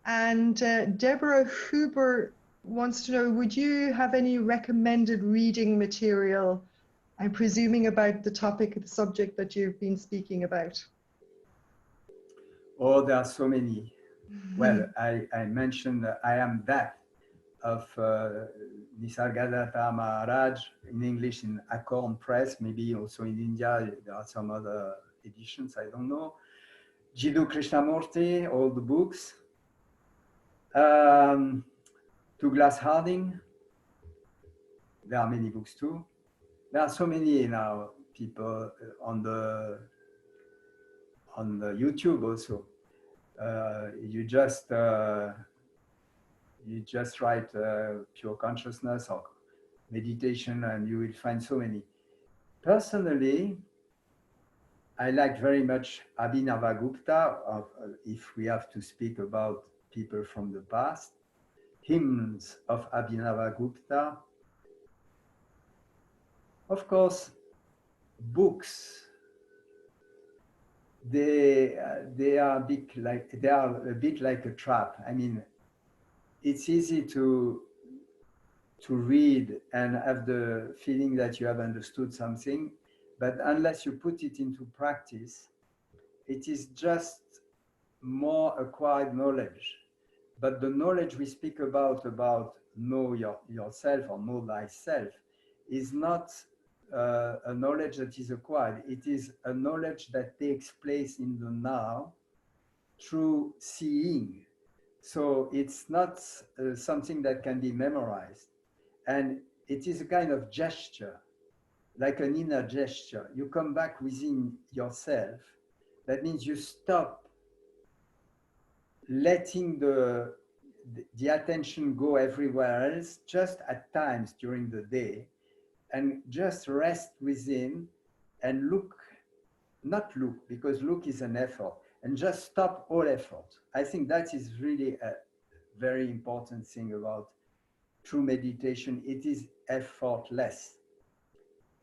And Deborah Huber wants to know, would you have any recommended reading material, I'm presuming about the topic, the subject that you've been speaking about? Oh, there are so many. Well, I mentioned I am that of Nisargadatta Maharaj in English in Acorn Press, maybe also in India there are some other editions, I don't know. Jiddu Krishnamurti, all the books. Douglas Harding, there are many books too. There are so many now people on the YouTube also. You just write pure consciousness or meditation and you will find so many. Personally, I like very much Abhinavagupta, if we have to speak about people from the past. Hymns of Abhinavagupta. Of course, books. They are a bit like a trap. I mean, it's easy to read and have the feeling that you have understood something, but unless you put it into practice, it is just more acquired knowledge. But the knowledge we speak about know yourself or know thyself, is not a knowledge that is acquired. It is a knowledge that takes place in the now through seeing. So it's not something that can be memorized. And it is a kind of gesture, like an inner gesture. You come back within yourself. That means you stop letting the attention go everywhere else, just at times during the day, and just rest within and not look, because look is an effort, and just stop all effort. I think that is really a very important thing about true meditation. It is effortless.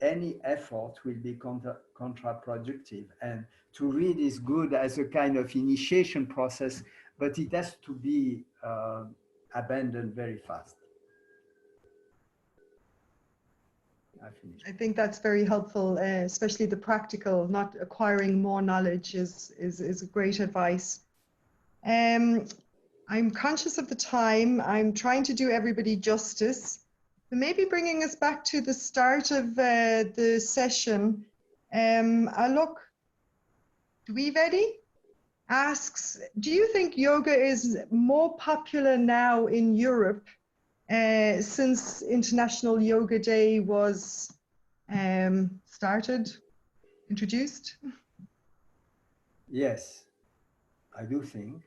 Any effort will be counterproductive, and to read is good as a kind of initiation process, but it has to be abandoned very fast. I think that's very helpful, especially the practical, not acquiring more knowledge is great advice. I'm conscious of the time. I'm trying to do everybody justice. But maybe bringing us back to the start of the session, Alok Dwivedi asks, do you think yoga is more popular now in Europe since International Yoga Day was introduced? Yes, I do think.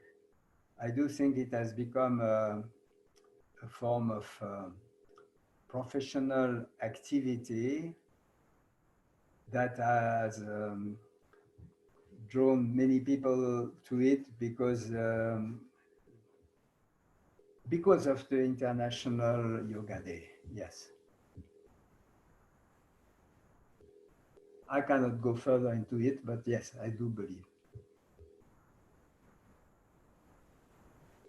I do think it has become a form of professional activity that has drawn many people to it because of the International Yoga Day. Yes. I cannot go further into it, but yes, I do believe.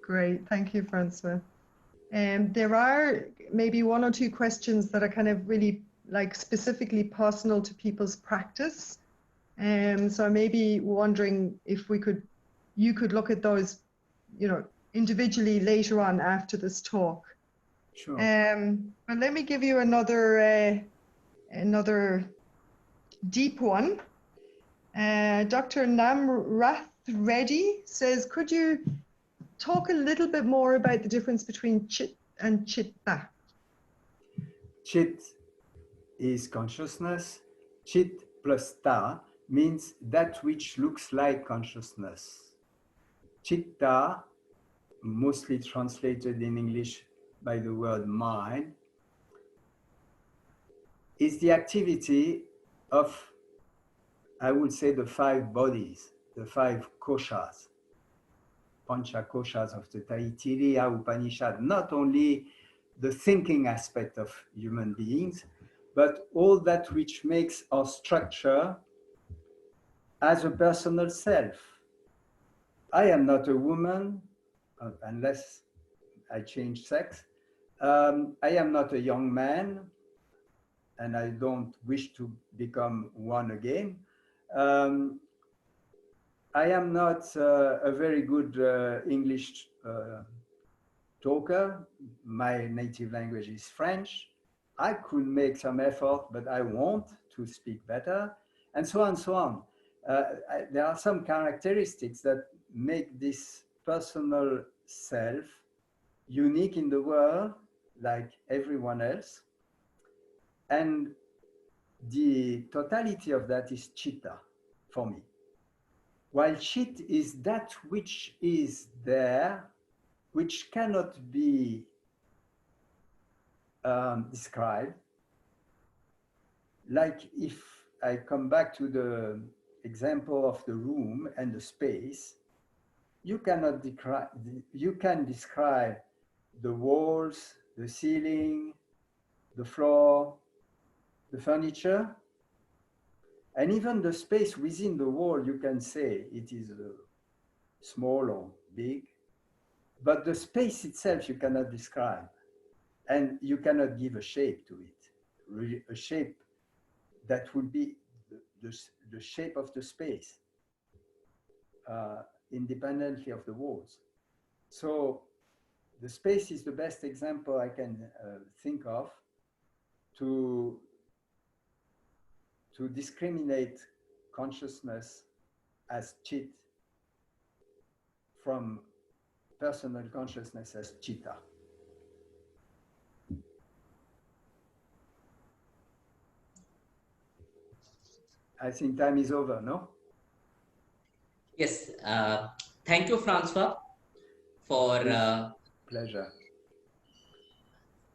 Great, thank you, Francois. There are maybe one or two questions that are kind of really like specifically personal to people's practice. So I may be wondering if you could look at those, individually later on after this talk. Sure. But let me give you another deep one. Dr. Namrath Reddy says, could you talk a little bit more about the difference between chit and chitta? Chit is consciousness. Chit plus ta means that which looks like consciousness. Chitta, mostly translated in English by the word mind, is the activity of, I would say, the 5 bodies, the 5 koshas, pancha koshas of the Taittiriya Upanishad, not only the thinking aspect of human beings, but all that which makes our structure as a personal self. I am not a woman, unless I change sex. I am not a young man, and I don't wish to become one again. I I am not a very good English talker. My native language is French. I could make some effort, but I want to speak better, and so on, so on. There are some characteristics that make this personal self unique in the world, like everyone else. And the totality of that is chitta for me. While chit is that which is there, which cannot be described. Like if I come back to the example of the room and the space, you cannot describe, you can describe the walls, the ceiling, the floor, the furniture, and even the space within the wall. You can say it is small or big, but the space itself you cannot describe, and you cannot give a shape to it, a shape that would be the shape of the space, independently of the walls. So the space is the best example I can think of to discriminate consciousness as chit from personal consciousness as chitta. I think time is over, no? Yes. Thank you, Francois, for Pleasure.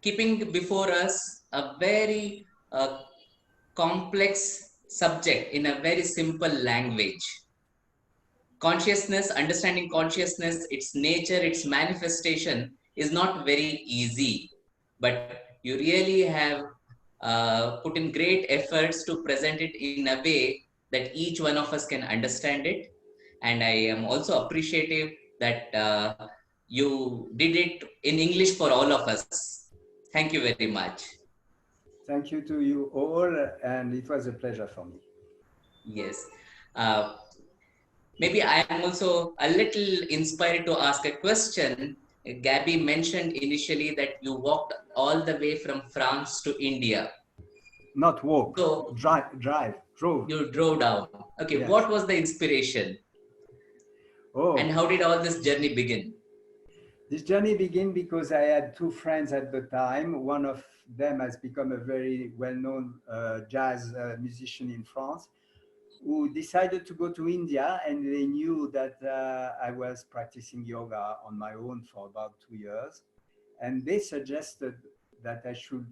keeping before us a very complex subject in a very simple language. Consciousness, understanding consciousness, its nature, its manifestation is not very easy, but you really have put in great efforts to present it in a way that each one of us can understand it. And I am also appreciative that you did it in English for all of us. Thank you very much. Thank you to you all, and it was a pleasure for me. Yes. Maybe I am also a little inspired to ask a question. Gabby mentioned initially that you walked all the way from France to India. Not walk, So drove. you drove down. Okay, Yes. what was the inspiration? Oh, And how did all this journey begin? this journey began because I had two friends at the time. One of them has become a very well-known jazz musician in France, who decided to go to India, and they knew that I was practicing yoga on my own for about 2 years. And they suggested that I should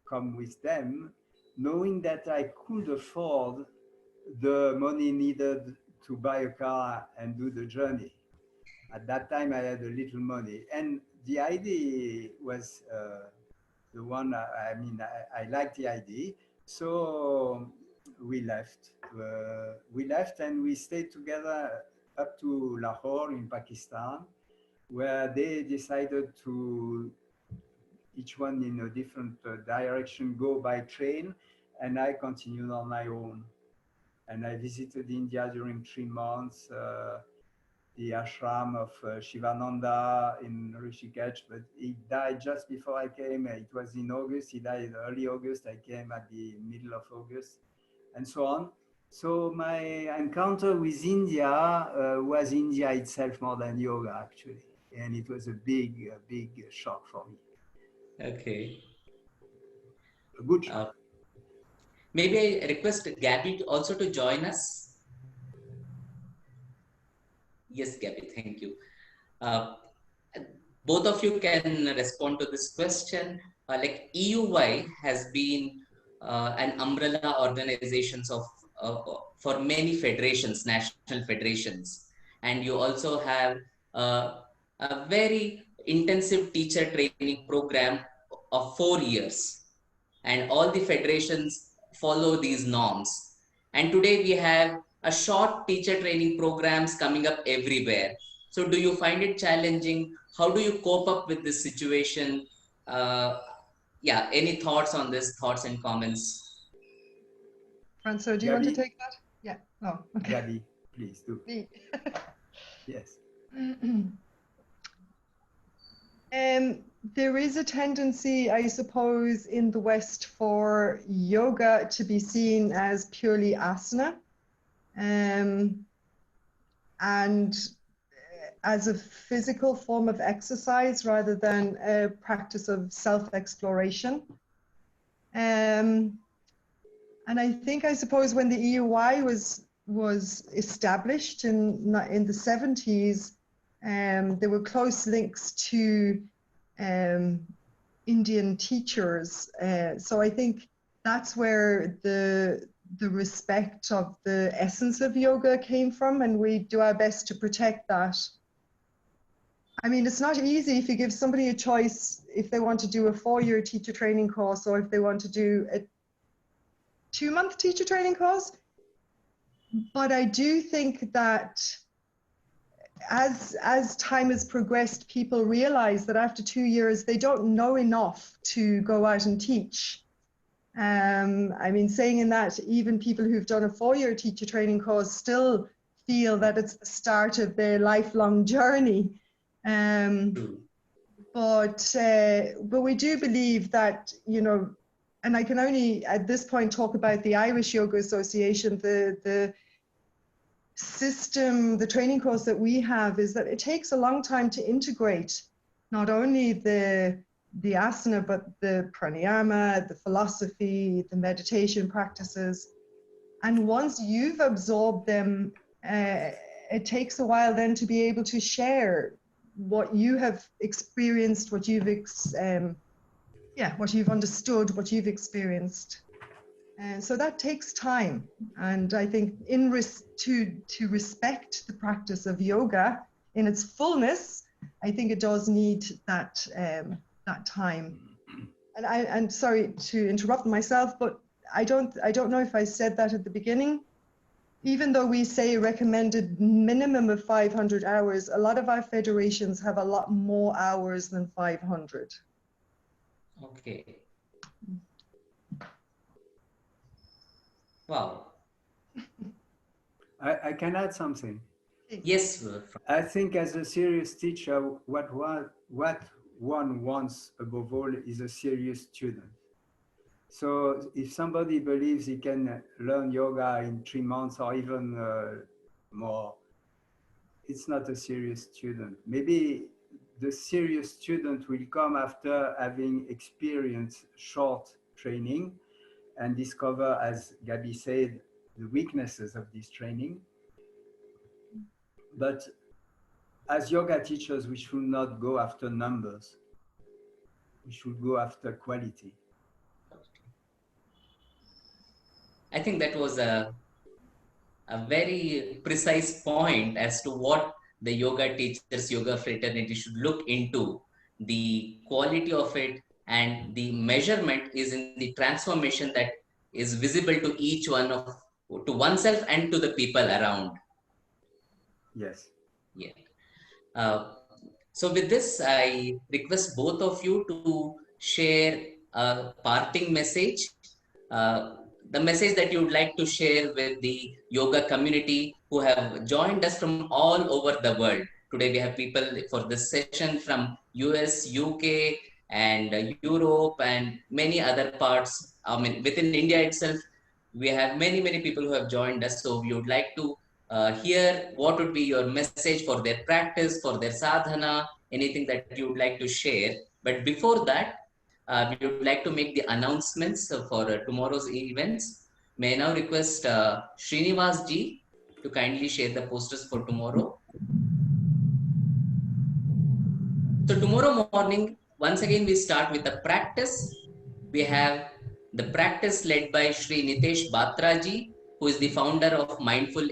come with them, knowing that I could afford the money needed to buy a car and do the journey. At that time, I had a little money. And the idea was the one, I liked the idea. So we left. We left and we stayed together up to Lahore in Pakistan, where they decided to, each one in a different direction, go by train, and I continued on my own. And I visited India during 3 months, the ashram of Shivananda in Rishikesh, but he died just before I came. It was in August, he died early August, I came at the middle of August, and so on. So my encounter with India was India itself more than yoga, actually. And it was a big shock for me. Okay. A good shock. Maybe I request Gabby also to join us. Yes, Gabby, thank you. Both of you can respond to this question. Like EUY has been an umbrella organizations of for many federations, national federations, and you also have a very intensive teacher training program of 4 years, and all the federations follow these norms. And today we have a short teacher training programs coming up everywhere. So do you find it challenging? How do you cope up with this situation? Yeah, any thoughts on this, thoughts and comments? Francois, do you want to Gabby? take that? Yeah. Oh, okay. Gabby. Please do. Me. Yes. There is a tendency, I suppose, in the West for yoga to be seen as purely asana, and as a physical form of exercise rather than a practice of self-exploration. And I think, I suppose, when the EUI was established in the 70s, there were close links to Indian teachers. So I think that's where the respect of the essence of yoga came from, and we do our best to protect that. I mean, it's not easy if you give somebody a choice if they want to do a 4-year teacher training course or if they want to do a 2-month teacher training course. But I do think that as time has progressed, people realize that after 2 years, they don't know enough to go out and teach. I mean, saying in that, even people who've done a 4-year teacher training course still feel that it's the start of their lifelong journey. But we do believe that, you know, and I can only at this point talk about the Irish Yoga Association, the system, the training course that we have is that it takes a long time to integrate not only the asana, but the pranayama, the philosophy, the meditation practices. And once you've absorbed them, it takes a while then to be able to share what you have experienced, what you've what you've understood, what you've experienced. And so that takes time. And I think to respect the practice of yoga in its fullness, I think it does need that that time. And I'm sorry to interrupt myself, but I don't know if I said that at the beginning. Even though we say a recommended minimum of 500 hours, a lot of our federations have a lot more hours than 500. Okay. Wow. I can add something. Yes. I think as a serious teacher, what one wants above all is a serious student. So if somebody believes he can learn yoga in 3 months or even more, it's not a serious student. Maybe the serious student will come after having experienced short training and discover, as Gabi said, the weaknesses of this training. But as yoga teachers, we should not go after numbers. We should go after quality. I think that was a very precise point as to what the yoga teachers, yoga fraternity should look into. The quality of it and the measurement is in the transformation that is visible to each one of, to oneself and to the people around. Yes. Yeah. So with this, I request both of you to share a parting message, the message that you would like to share with the yoga community who have joined us from all over the world. Today we have people for this session from US, UK, and Europe, and many other parts. I mean, within India itself, we have many people who have joined us. So we would like to hear what would be your message for their practice, for their sadhana, anything that you would like to share. But before that, we would like to make the announcements for tomorrow's events. May I now request Srinivas ji to kindly share the posters for tomorrow. So tomorrow morning, once again, we start with the practice. We have the practice led by Shri Nitesh Batra ji, who is the founder of Mindful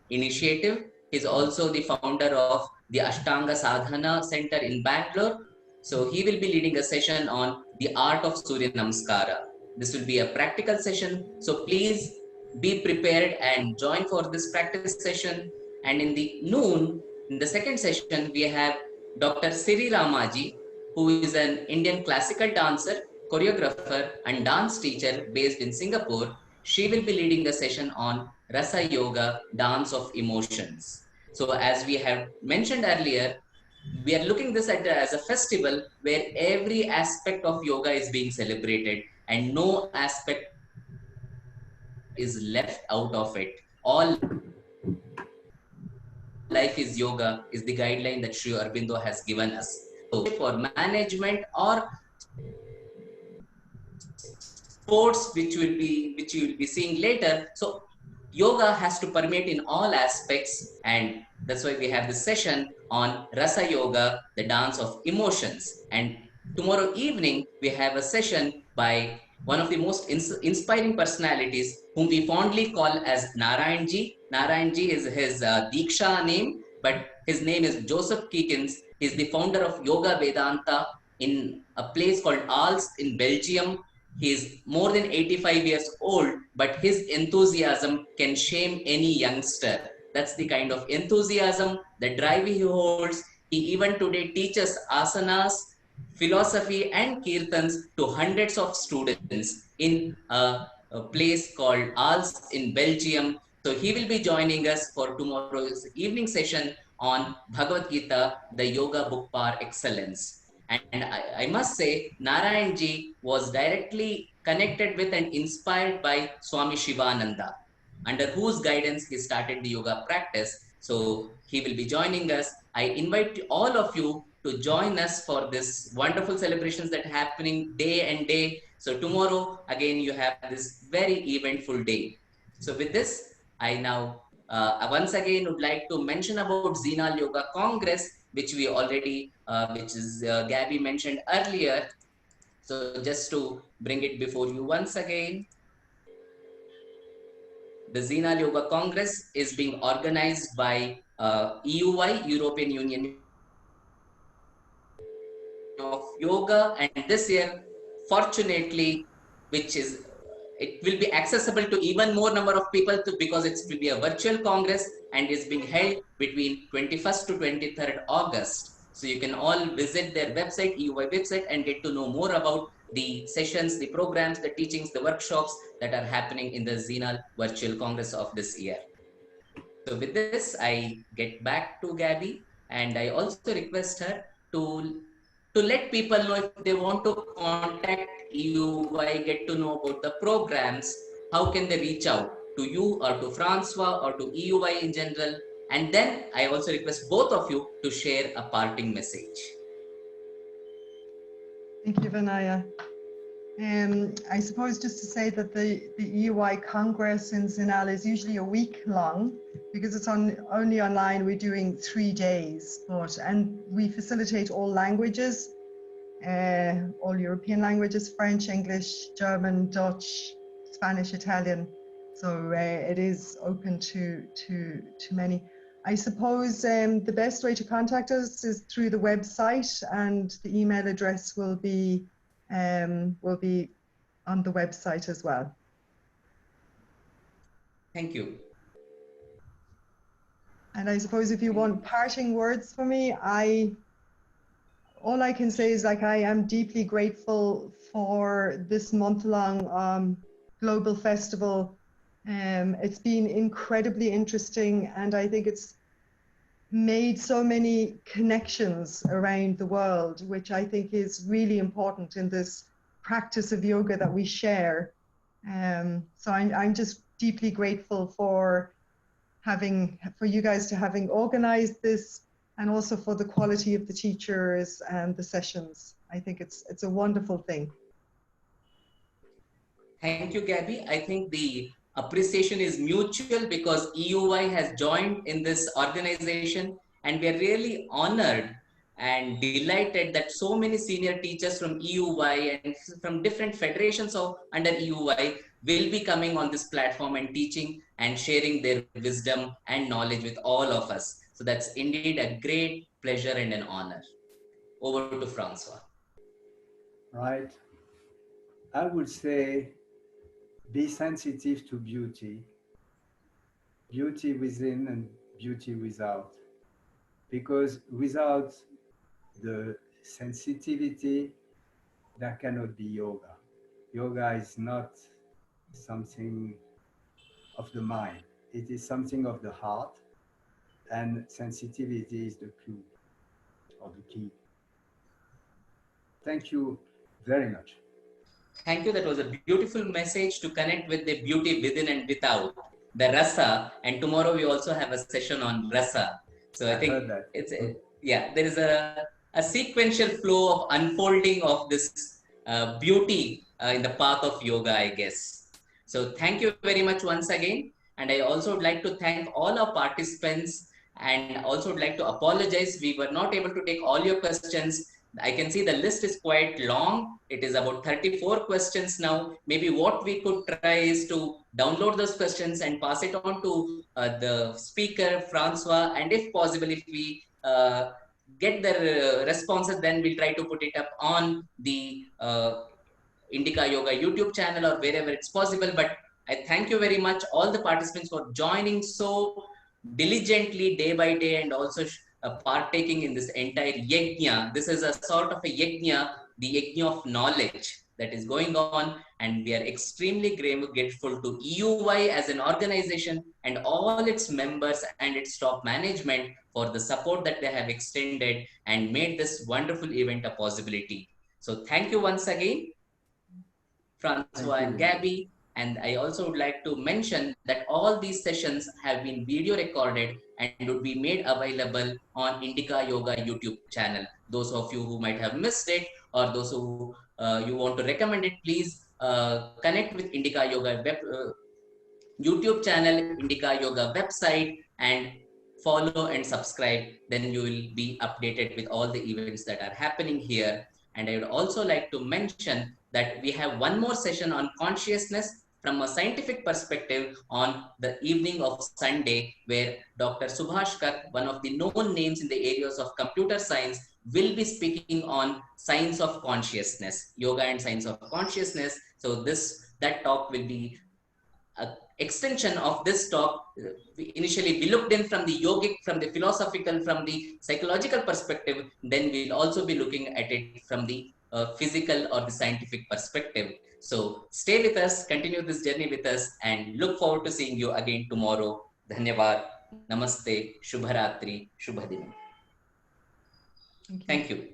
Initiative. He is also the founder of the Ashtanga Sadhana Center in Bangalore. So he will be leading a session on the art of Surya Namaskara. This will be a practical session. So please be prepared and join for this practice session. And in the noon, in the second session, we have Dr. Siri Ramaji, who is an Indian classical dancer, choreographer, and dance teacher based in Singapore. she will be leading a session on Rasa Yoga, Dance of Emotions. So as we have mentioned earlier, we are looking this at as a festival where every aspect of yoga is being celebrated and no aspect is left out of it. All life is yoga is the guideline that Sri Aurobindo has given us. So for management or sports, which you will be seeing later. So yoga has to permeate in all aspects, and that's why we have this session on Rasa Yoga, the dance of emotions. And tomorrow evening we have a session by one of the most inspiring personalities whom we fondly call as Narayanji. Narayanji is his Diksha name, but his name is Joseph Keekins. He's the founder of Yoga Vedanta in a place called Aalst in Belgium. He is more than 85 years old, but his enthusiasm can shame any youngster. That's the kind of enthusiasm, the drive he holds. He even today teaches asanas, philosophy, and kirtans to hundreds of students in a place called Aalst in Belgium. So he will be joining us for tomorrow's evening session on Bhagavad Gita, the yoga book par excellence. And I must say, Narayanji was directly connected with and inspired by Swami Shivananda, under whose guidance he started the yoga practice. So he will be joining us. I invite all of you to join us for this wonderful celebrations that are happening day and day. So tomorrow, again, you have this very eventful day. So with this, I now once again would like to mention about Zinal Yoga Congress, which we already, which is Gabby mentioned earlier. So just to bring it before you once again, the Zinal Yoga Congress is being organized by EUY, European Union of Yoga, and this year, fortunately, which is it will be accessible to even more number of people because it will be a virtual congress and is being held between 21st to 23rd August. So you can all visit their website, EUY website, and get to know more about the sessions, the programs, the teachings, the workshops that are happening in the Zinal Virtual Congress of this year. So with this, I get back to Gabby, and I also request her to let people know if they want to contact you, I get to know about the programs, how can they reach out to you or to Francois or to EUY in general? And then I also request both of you to share a parting message. Thank you, Vinaya. I suppose just to say that the EUI Congress in Zinal is usually a week long because it's only online. We're doing 3 days, and we facilitate all languages, all European languages: French, English, German, Dutch, Spanish, Italian. So it is open to many. I suppose the best way to contact us is through the website, and the email address will be on the website as well. Thank you. And I suppose if you want parting words for me, all I can say is, like, I am deeply grateful for this month-long global festival. It's been incredibly interesting, and I think it's made so many connections around the world, which I think is really important in this practice of yoga that we share. So I'm just deeply grateful for you guys to having organized this, and also for the quality of the teachers and the sessions. I think it's a wonderful thing. Thank you, Gabby. I think the appreciation is mutual because EUY has joined in this organization, and we are really honored and delighted that so many senior teachers from EUY and from different federations of under EUY will be coming on this platform and teaching and sharing their wisdom and knowledge with all of us. So that's indeed a great pleasure and an honor. Over to Francois. Right. I would say be sensitive to beauty, beauty within and beauty without. Because without the sensitivity, there cannot be yoga. Yoga is not something of the mind. It is something of the heart, and sensitivity is the clue or the key. Thank you very much. Thank you. That was a beautiful message to connect with the beauty within and without, the rasa. And tomorrow we also have a session on rasa. So I I think heard that. it's yeah, there is a sequential flow of unfolding of this beauty in the path of yoga, I guess. So thank you very much once again. And I also would like to thank all our participants, and also would like to apologize. We were not able to take all your questions. I can see the list is quite long. It is about 34 questions now. Maybe what we could try is to download those questions and pass it on to the speaker, Francois. And if possible, if we get the responses, then we'll try to put it up on the Indica Yoga YouTube channel or wherever it's possible. But I thank you very much, all the participants, for joining so diligently day by day, and also partaking in this entire yajna. This is a sort of a yajna, the yajna of knowledge that is going on, and we are extremely grateful to EUY as an organization and all its members and its top management for the support that they have extended and made this wonderful event a possibility. So thank you once again, Francois and Gabby. And I also would like to mention that all these sessions have been video recorded and would be made available on Indica Yoga YouTube channel. Those of you who might have missed it, or those who you want to recommend it, please connect with Indica Yoga YouTube channel, Indica Yoga website, and follow and subscribe. Then you will be updated with all the events that are happening here. And I would also like to mention that we have one more session on consciousness from a scientific perspective on the evening of Sunday, where Dr. Subhash Kar, one of the known names in the areas of computer science, will be speaking on science of consciousness, yoga and science of consciousness. So that talk will be extension of this talk. Initially, we looked in from the yogic, from the philosophical, from the psychological perspective. Then we'll also be looking at it from the physical or the scientific perspective. So stay with us, continue this journey with us, and look forward to seeing you again tomorrow. Dhanyavad, Namaste, Shubharatri, Shubhadinam. Thank you. Thank you.